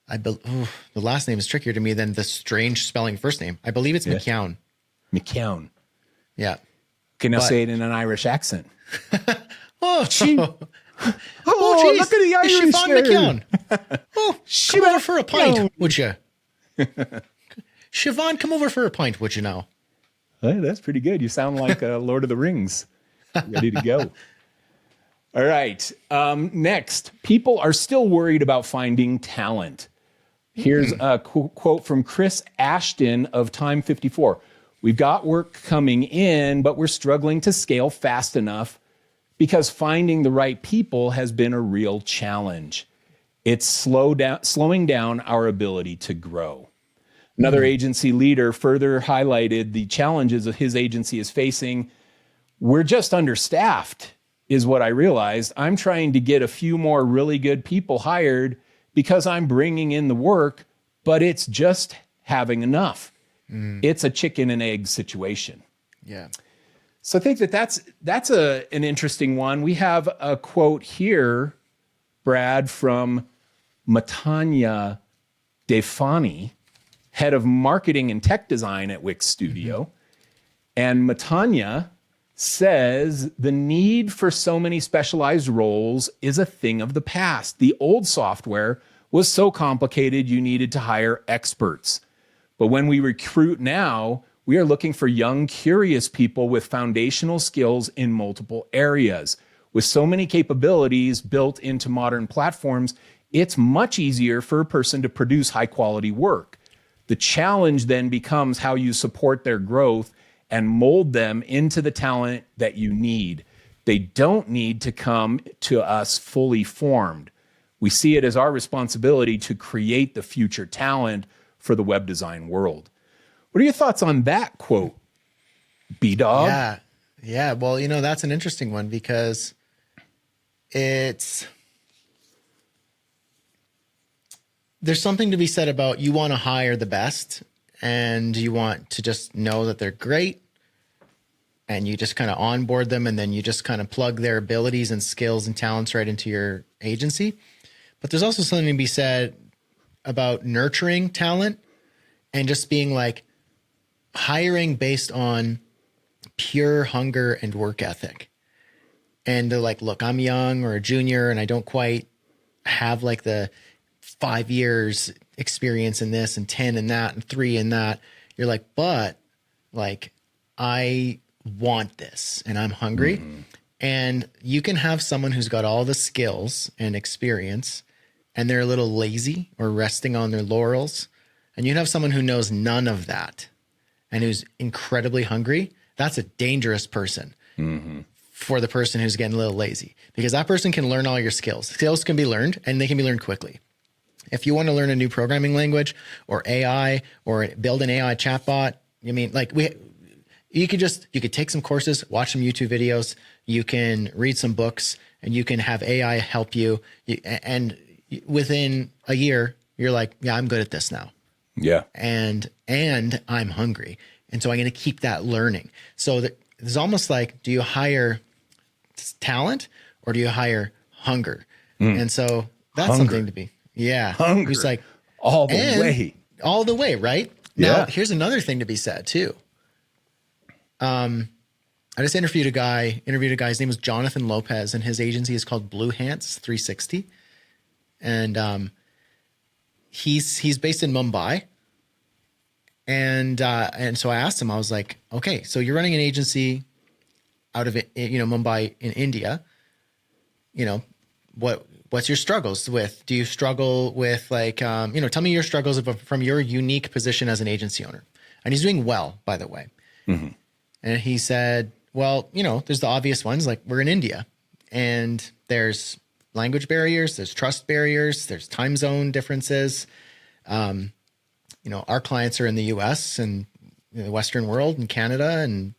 the last name is trickier to me than the strange spelling first name. I believe it's McKeown. McKeown. Yeah. Can I say it in an Irish accent? Oh, gee. Oh, geez. Look at the Irish Siobhan McKeown. Oh, come over for a pint, would you? Siobhan, come over for a pint, would you now? Hey, that's pretty good. You sound like Lord of the Rings. Ready to go. All right. Next, people are still worried about finding talent. Here's a quote from Chris Ashton of Time 54. We've got work coming in, but we're struggling to scale fast enough because finding the right people has been a real challenge. It's slowing down our ability to grow. Another agency leader further highlighted the challenges that his agency is facing. We're just understaffed, is what I realized. I'm trying to get a few more really good people hired because I'm bringing in the work, but it's just having enough. It's a chicken and egg situation. Yeah. So I think that's an interesting one. We have a quote here, Brad, from Matanya Defani, head of marketing and tech design at Wix Studio. And Matanya says the need for so many specialized roles is a thing of the past. The old software was so complicated you needed to hire experts. But when we recruit now, we are looking for young, curious people with foundational skills in multiple areas. With so many capabilities built into modern platforms, it's much easier for a person to produce high-quality work. The challenge then becomes how you support their growth and mold them into the talent that you need. They don't need to come to us fully formed. We see it as our responsibility to create the future talent for the web design world. What are your thoughts on that quote, B-Dog? Yeah. Yeah. Well, that's an interesting one because there's something to be said about you want to hire the best and you want to just know that they're great and you just kind of onboard them and then you just kind of plug their abilities and skills and talents right into your agency. But there's also something to be said about nurturing talent and just being like hiring based on pure hunger and work ethic. And they're like, look, I'm young or a junior and I don't quite have like the 5 years experience in this and 10 in that and 3 in that. You're like, but like, I want this and I'm hungry. And you can have someone who's got all the skills and experience and they're a little lazy or resting on their laurels. And you have someone who knows none of that and who's incredibly hungry. That's a dangerous person for the person who's getting a little lazy, because that person can learn all your skills. Skills can be learned and they can be learned quickly. If you want to learn a new programming language or AI or build an AI chatbot, you could take some courses, watch some YouTube videos, you can read some books, and you can have AI help you. And within a year, you're like, yeah, I'm good at this now. Yeah. And I'm hungry. And so I'm going to keep that learning. So it's almost like, do you hire talent or do you hire hunger? And so that's something to be, Hunger. Who's like all the way, right? Yeah. Now, here's another thing to be said too. I just interviewed a guy. His name was Jonathan Lopez, and his agency is called Blue Hants 360. And he's based in Mumbai. And so I asked him, I was like, okay, so you're running an agency out of Mumbai in India. What's your struggles with? Do you struggle with tell me your struggles from your unique position as an agency owner? And he's doing well, by the way. And he said, well, there's the obvious ones, like we're in India and there's language barriers, there's trust barriers, there's time zone differences. Our clients are in the US and the Western world and Canada and,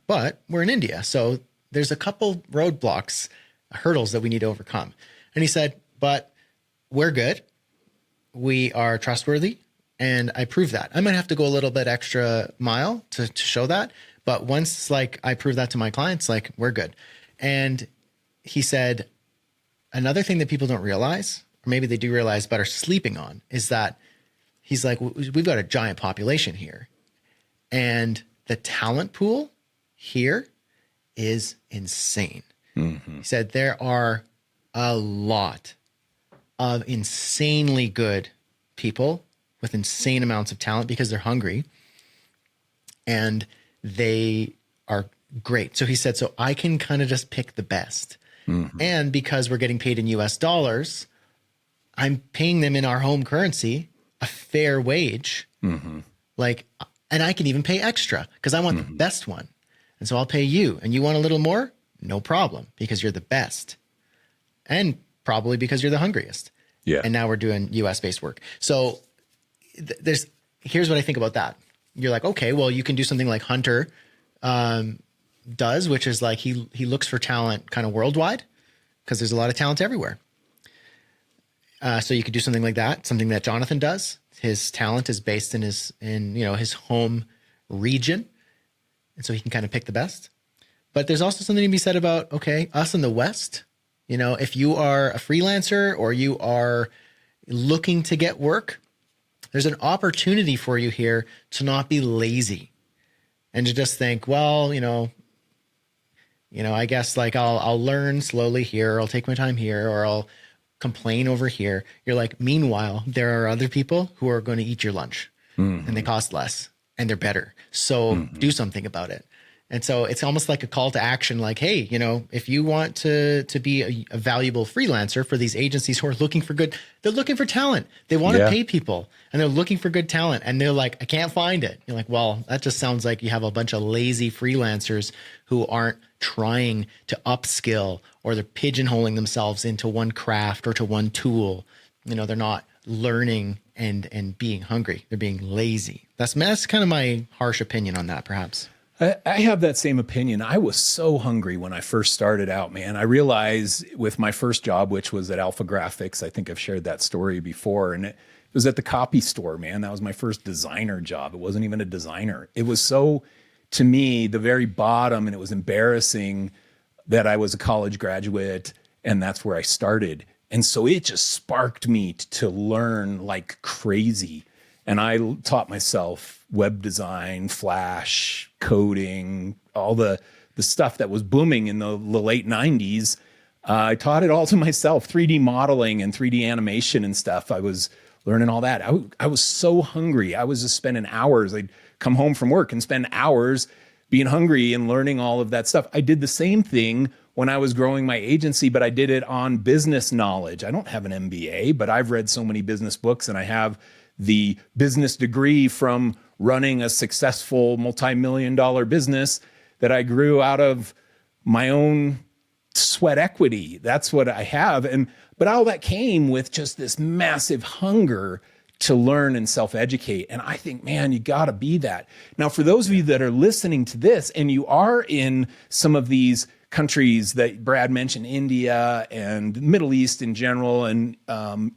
but we're in India. So there's a couple roadblocks, hurdles that we need to overcome. And he said, but we're good. We are trustworthy. And I prove that. I might have to go a little bit extra mile to show that. But once I prove that to my clients, we're good. And he said, another thing that people don't realize, or maybe they do realize, but are sleeping on, is that he's like, we've got a giant population here. And the talent pool here is insane. He said, there are a lot of insanely good people with insane amounts of talent because they're hungry and they are great. So he said, so I can kind of just pick the best. And because we're getting paid in US dollars, I'm paying them in our home currency a fair wage. And I can even pay extra because I want the best one. And so I'll pay you, and you want a little more? No problem, because you're the best. And probably because you're the hungriest. Yeah. And now we're doing US based work. So here's what I think about that. You're like, okay, well, you can do something like Hunter does, which is like he looks for talent kind of worldwide because there's a lot of talent everywhere. So you could do something like that, something that Jonathan does. His talent is based in his home region. And so he can kind of pick the best. But there's also something to be said about, okay, us in the West, if you are a freelancer or you are looking to get work, there's an opportunity for you here to not be lazy and to just think, well, I guess I'll learn slowly here, or I'll take my time here, or I'll complain over here. You're like, meanwhile, there are other people who are going to eat your lunch and they cost less and they're better. So do something about it. And so it's almost like a call to action, like, hey, if you want to be a valuable freelancer for these agencies who are looking for they're looking for talent. They want to pay people and they're looking for good talent. And they're like, I can't find it. You're like, well, that just sounds like you have a bunch of lazy freelancers who aren't trying to upskill, or they're pigeonholing themselves into one craft or to one tool. They're not learning and being hungry. They're being lazy. That's kind of my harsh opinion on that, perhaps. I have that same opinion. I was so hungry when I first started out, man. I realized with my first job, which was at Alpha Graphics, I think I've shared that story before, and it was at the copy store, man. That was my first designer job. It wasn't even a designer. It was so, to me, the very bottom, and it was embarrassing that I was a college graduate and that's where I started. And so it just sparked me to learn like crazy. And I taught myself web design, Flash, coding, all the stuff that was booming in the late 90s. I taught it all to myself, 3D modeling and 3D animation and stuff. I was learning all that. I was so hungry. I was just spending hours. I'd come home from work and spend hours being hungry and learning all of that stuff. I did the same thing when I was growing my agency, but I did it on business knowledge. I don't have an MBA, but I've read so many business books, and I have the business degree from running a successful multi-million-dollar business that I grew out of my own sweat equity. That's what I have. But all that came with just this massive hunger to learn and self-educate. And I think, man, you got to be that. Now, for those of you that are listening to this and you are in some of these countries that Brad mentioned, India and Middle East in general, and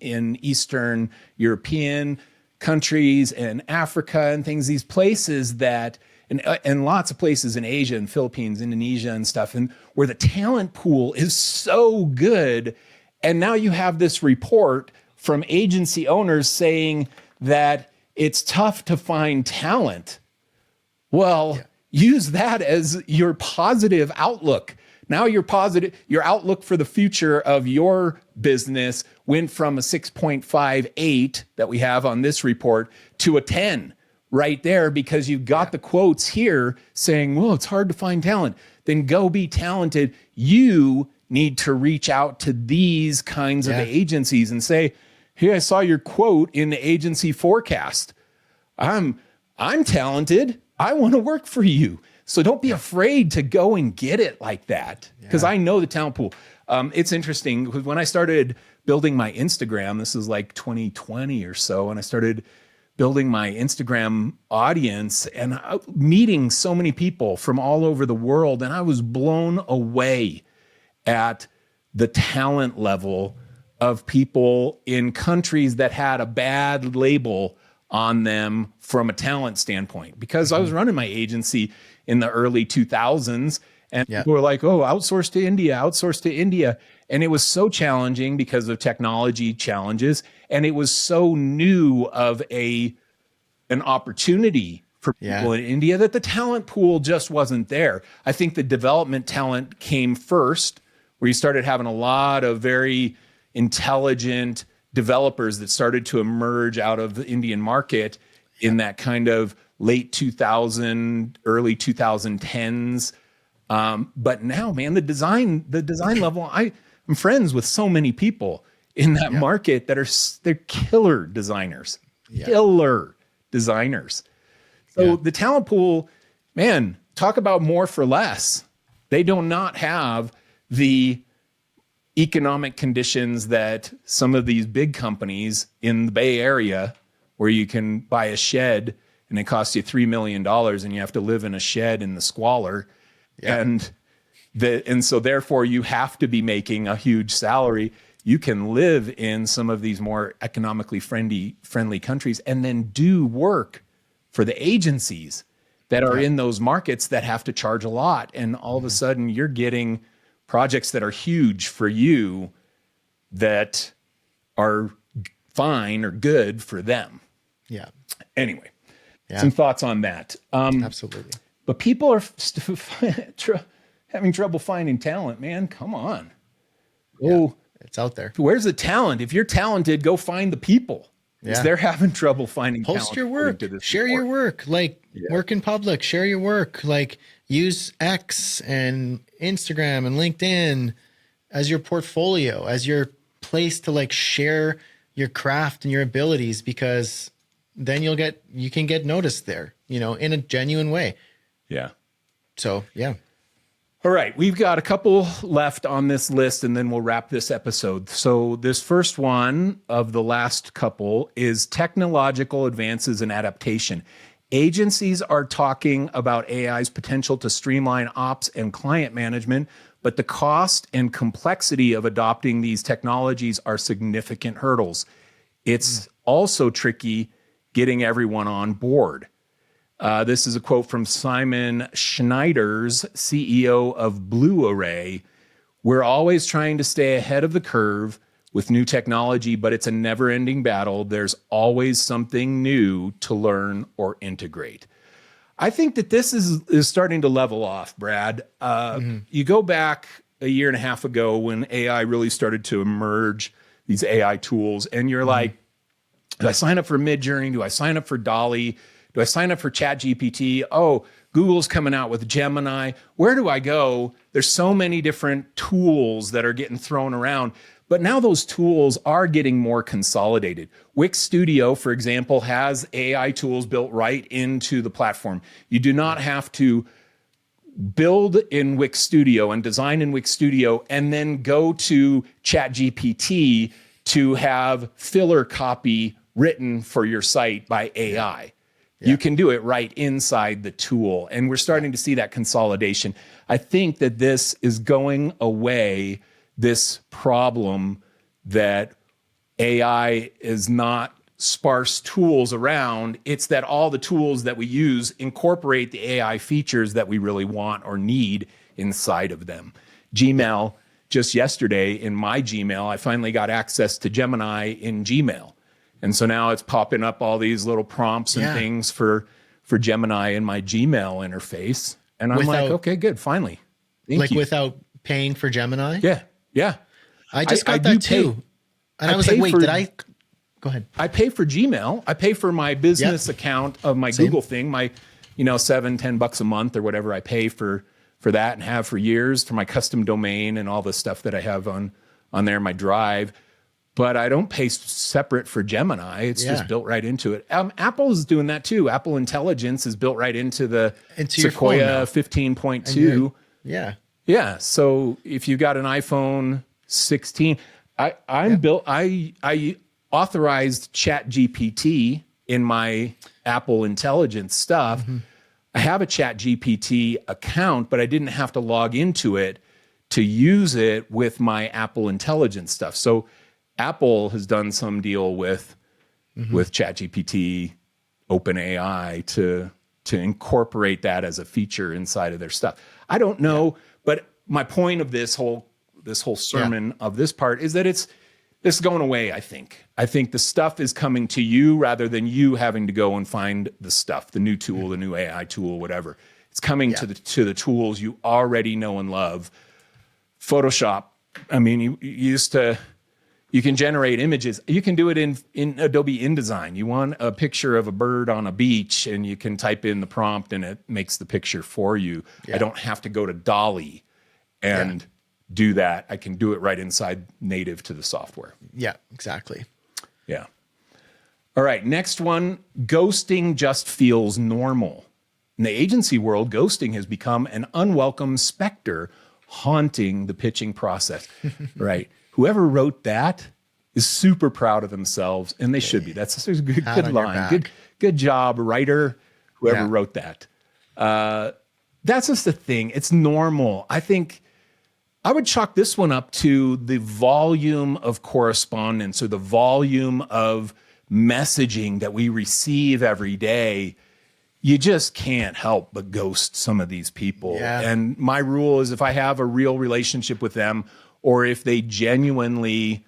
in Eastern European countries and Africa and things, these places that, and lots of places in Asia and Philippines, Indonesia and stuff, and where the talent pool is so good. And now you have this report from agency owners saying that it's tough to find talent. Well, use that as your positive outlook. Now your outlook for the future of your business went from a 6.58 that we have on this report to a 10 right there, because you've got the quotes here saying, well, it's hard to find talent. Then go be talented. You need to reach out to these kinds of agencies and say, hey, I saw your quote in the agency forecast. I'm talented. I want to work for you. So don't be afraid to go and get it like that, because I know the talent pool. It's interesting, because when I started building my Instagram, this is like 2020 or so, and I started building my Instagram audience and meeting so many people from all over the world, and I was blown away at the talent level of people in countries that had a bad label on them from a talent standpoint. Because I was running my agency in the early 2000s, and people were like, oh, outsource to India. And it was so challenging because of technology challenges. And it was so new of an opportunity for people in India that the talent pool just wasn't there. I think the development talent came first, where you started having a lot of very intelligent developers that started to emerge out of the Indian market in that kind of late 2000, early 2010s. But now, man, the design level, I'm friends with so many people in that market that they're killer designers, killer designers. So the talent pool, man, talk about more for less. They do not have the economic conditions that some of these big companies in the Bay Area, where you can buy a shed and it costs you $3 million and you have to live in a shed in the squalor. And so therefore you have to be making a huge salary. You can live in some of these more economically friendly countries and then do work for the agencies that are in those markets that have to charge a lot. And all of a sudden you're getting projects that are huge for you that are fine or good for them. Anyway, some thoughts on that. Absolutely. But people are having trouble finding talent, man. Come on. Oh, it's out there. Where's the talent? If you're talented, go find the people. Because they're having trouble finding talent. Post your work. Share your work. Like work in public. Share your work. Like use X and Instagram and LinkedIn as your portfolio, as your place to like share your craft and your abilities, because then you can get noticed there, in a genuine way. Yeah. So, All right, we've got a couple left on this list, and then we'll wrap this episode. So this first one of the last couple is technological advances and adaptation. Agencies are talking about AI's potential to streamline ops and client management, but the cost and complexity of adopting these technologies are significant hurdles. It's also tricky getting everyone on board. This is a quote from Simon Schneider's, CEO of Blue Array. We're always trying to stay ahead of the curve with new technology, but it's a never-ending battle. There's always something new to learn or integrate. I think that this is starting to level off, Brad. You go back a year and a half ago when AI really started to emerge, these AI tools, and you're like, do I sign up for Midjourney? Do I sign up for Dolly? Do I sign up for ChatGPT? Oh, Google's coming out with Gemini. Where do I go? There's so many different tools that are getting thrown around. But now those tools are getting more consolidated. Wix Studio, for example, has AI tools built right into the platform. You do not have to build in Wix Studio and design in Wix Studio and then go to ChatGPT to have filler copy written for your site by AI. You can do it right inside the tool. And we're starting to see that consolidation. I think that this is going away, this problem that AI is not sparse tools around. It's that all the tools that we use incorporate the AI features that we really want or need inside of them. Gmail, just yesterday in my Gmail, I finally got access to Gemini in Gmail. And so now it's popping up all these little prompts and things for Gemini in my Gmail interface. And I'm like, okay, good, finally. Thank you. Without paying for Gemini? Yeah. I just got that too. And I was like, wait, did I? Go ahead. I pay for Gmail. I pay for my business account of my Google thing, my, $7-10 a month or whatever I pay for that and have for years for my custom domain and all the stuff that I have on there, my Drive. But I don't pay separate for Gemini. It's just built right into it. Apple is doing that too. Apple Intelligence is built right into the Sequoia 15.2. Yeah. So if you've got an iPhone 16, I authorized ChatGPT in my Apple Intelligence stuff. I have a ChatGPT account, but I didn't have to log into it to use it with my Apple Intelligence stuff. So Apple has done some deal with ChatGPT, OpenAI to incorporate that as a feature inside of their stuff. I don't know, but my point of this whole sermon of this part is that this is going away. I think the stuff is coming to you rather than you having to go and find the stuff, the new tool, the new AI tool, whatever. It's coming to the tools you already know and love. Photoshop. I mean, you used to. You can generate images. You can do it in Adobe InDesign. You want a picture of a bird on a beach, and you can type in the prompt, and it makes the picture for you. I don't have to go to Dolly and do that. I can do it right inside native to the software. Yeah, exactly. Yeah. All right, next one. Ghosting just feels normal. In the agency world, ghosting has become an unwelcome specter haunting the pitching process, right? Whoever wrote that is super proud of themselves, and they should be. That's a good line. Good job, writer, whoever wrote that. That's just the thing. It's normal. I think I would chalk this one up to the volume of correspondence or the volume of messaging that we receive every day. You just can't help but ghost some of these people. And my rule is if I have a real relationship with them, or if they genuinely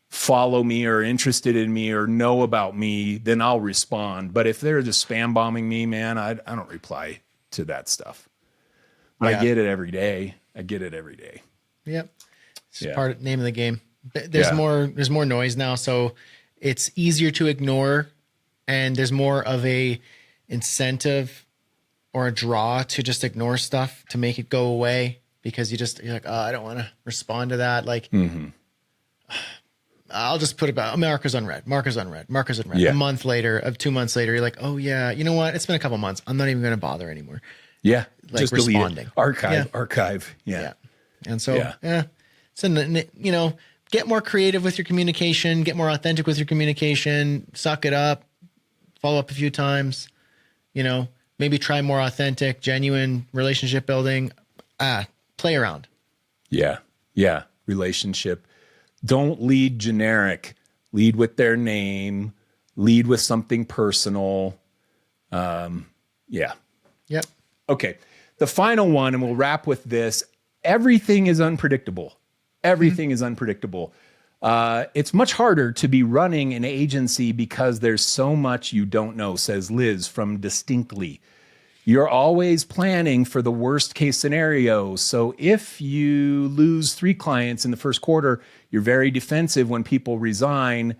follow me or are interested in me or know about me, then I'll respond. But if they're just spam bombing me, man, I don't reply to that stuff. But I get it every day. Yep. It's just part of name of the game. There's more noise now, so it's easier to ignore, and there's more of a incentive or a draw to just ignore stuff to make it go away. Because you're like, oh, I don't want to respond to that. Like, I'll just put about markers unread. Yeah. A month later, 2 months later, you're like, oh yeah, you know what? It's been a couple months. I'm not even going to bother anymore. Yeah. like Just delete responding. it. Archive. Yeah. And so, get more creative with your communication, get more authentic with your communication, suck it up, follow up a few times, maybe try more authentic, genuine relationship building, play around. Yeah. Yeah. Relationship. Don't lead generic. Lead with their name. Lead with something personal. Yeah. Yep. Okay. The final one, and we'll wrap with this. Everything is unpredictable. Everything is unpredictable. It's much harder to be running an agency because there's so much you don't know, says Liz from Distinctly. You're always planning for the worst case scenario. So if you lose 3 clients in the first quarter, you're very defensive when people resign.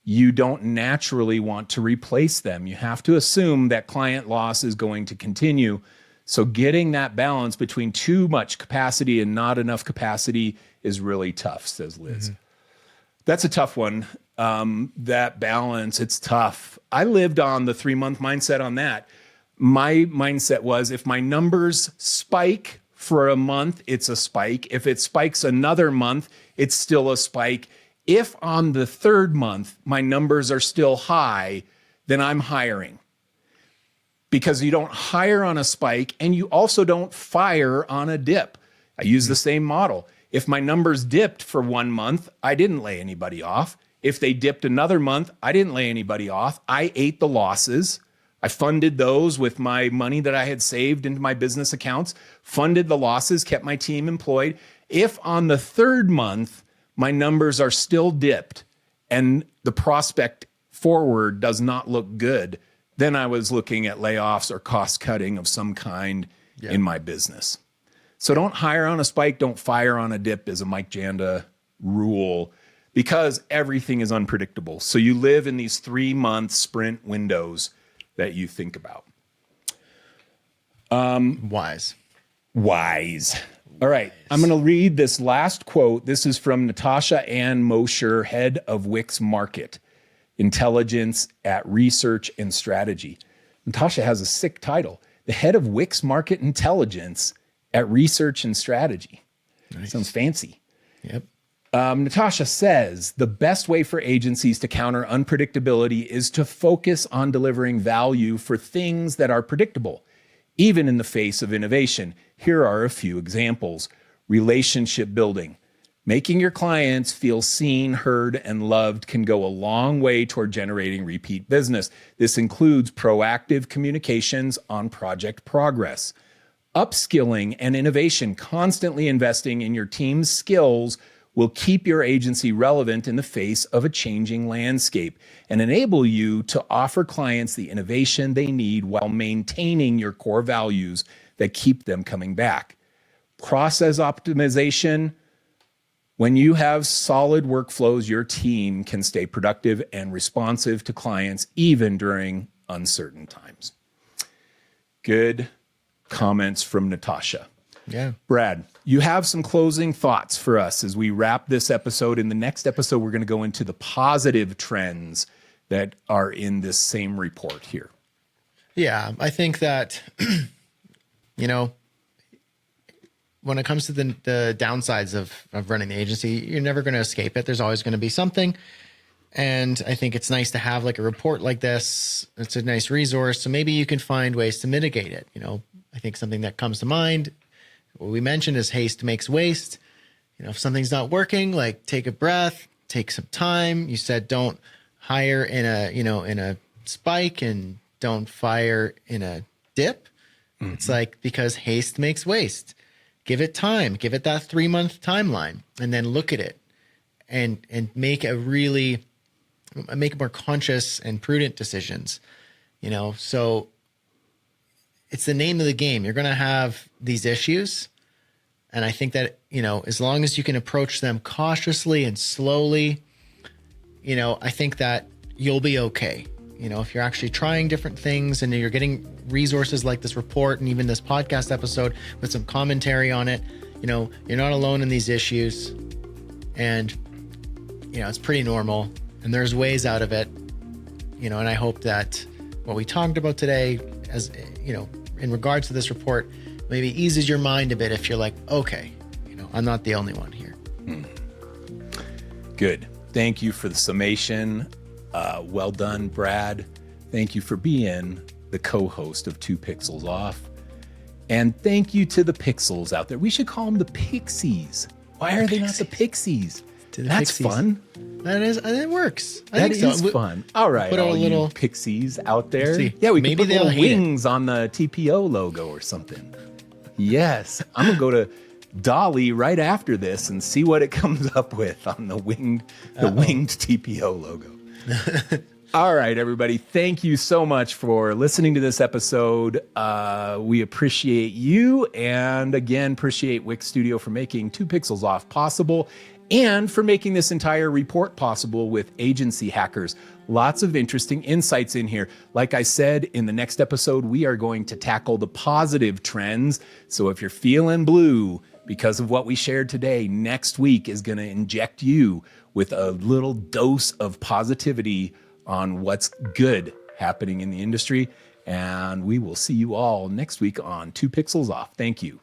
You don't naturally want to replace them. You have to assume that client loss is going to continue. So getting that balance between too much capacity and not enough capacity is really tough, says Liz. That's a tough one. That balance, it's tough. I lived on the 3-month mindset on that. My mindset was if my numbers spike for a month, it's a spike. If it spikes another month, it's still a spike. If on the 3rd month, my numbers are still high, then I'm hiring. Because you don't hire on a spike and you also don't fire on a dip. I use the same model. If my numbers dipped for 1 month, I didn't lay anybody off. If they dipped another month, I didn't lay anybody off. I ate the losses. I funded those with my money that I had saved into my business accounts, funded the losses, kept my team employed. If on the 3rd month, my numbers are still dipped and the prospect forward does not look good, then I was looking at layoffs or cost cutting of some kind in my business. So don't hire on a spike, don't fire on a dip is a Mike Janda rule because everything is unpredictable. So you live in these 3-month sprint windows that you think about. Wise. All right. I'm going to read this last quote. This is from Natasha Ann Mosher, head of Wix Market Intelligence at Research and Strategy. Natasha has a sick title, the head of Wix Market Intelligence at Research and Strategy. Nice. Sounds fancy. Yep. Natasha says the best way for agencies to counter unpredictability is to focus on delivering value for things that are predictable, even in the face of innovation. Here are a few examples. Relationship building. Making your clients feel seen, heard, and loved can go a long way toward generating repeat business. This includes proactive communications on project progress. Upskilling and innovation, constantly investing in your team's skills will keep your agency relevant in the face of a changing landscape and enable you to offer clients the innovation they need while maintaining your core values that keep them coming back. Process optimization. When you have solid workflows, your team can stay productive and responsive to clients even during uncertain times. Good comments from Natasha. Yeah. Brad, you have some closing thoughts for us as we wrap this episode. In the next episode, we're going to go into the positive trends that are in this same report here. Yeah, I think that, when it comes to the downsides of running the agency, you're never going to escape it. There's always going to be something. And I think it's nice to have like a report like this. It's a nice resource. So maybe you can find ways to mitigate it. I think something that comes to mind, what we mentioned is haste makes waste. If something's not working, like take a breath, take some time. You said don't hire in a spike and don't fire in a dip. Mm-hmm. It's like because haste makes waste. Give it time. Give it that 3-month timeline, and then look at it, and make more conscious and prudent decisions. So it's the name of the game. You're going to have these issues. And I think that, as long as you can approach them cautiously and slowly, I think that you'll be okay. If you're actually trying different things and you're getting resources like this report and even this podcast episode with some commentary on it, you're not alone in these issues. And, it's pretty normal and there's ways out of it, and I hope that what we talked about today, as in regards to this report maybe eases your mind a bit if you're like, okay, I'm not the only one here. Good. Thank you for the summation. Well done, Brad. Thank you for being the co-host of 2 Pixels Off. And thank you to the pixels out there. We should call them the pixies. Why are they not the pixies? That's pixies. Fun. That is, it works. That is fun. All right, put all a little you pixies out there. Yeah, we could put little wings on the TPO logo or something. Yes, I'm gonna go to Dolly right after this and see what it comes up with on the winged TPO logo. All right, everybody. Thank you so much for listening to this episode. We appreciate you, and again, appreciate Wix Studio for making 2 Pixels Off possible, and for making this entire report possible with agency hackers. Lots of interesting insights in here. Like I said, in the next episode, we are going to tackle the positive trends. So if you're feeling blue because of what we shared today, next week is going to inject you with a little dose of positivity on what's good happening in the industry. And we will see you all next week on 2 Pixels Off. Thank you.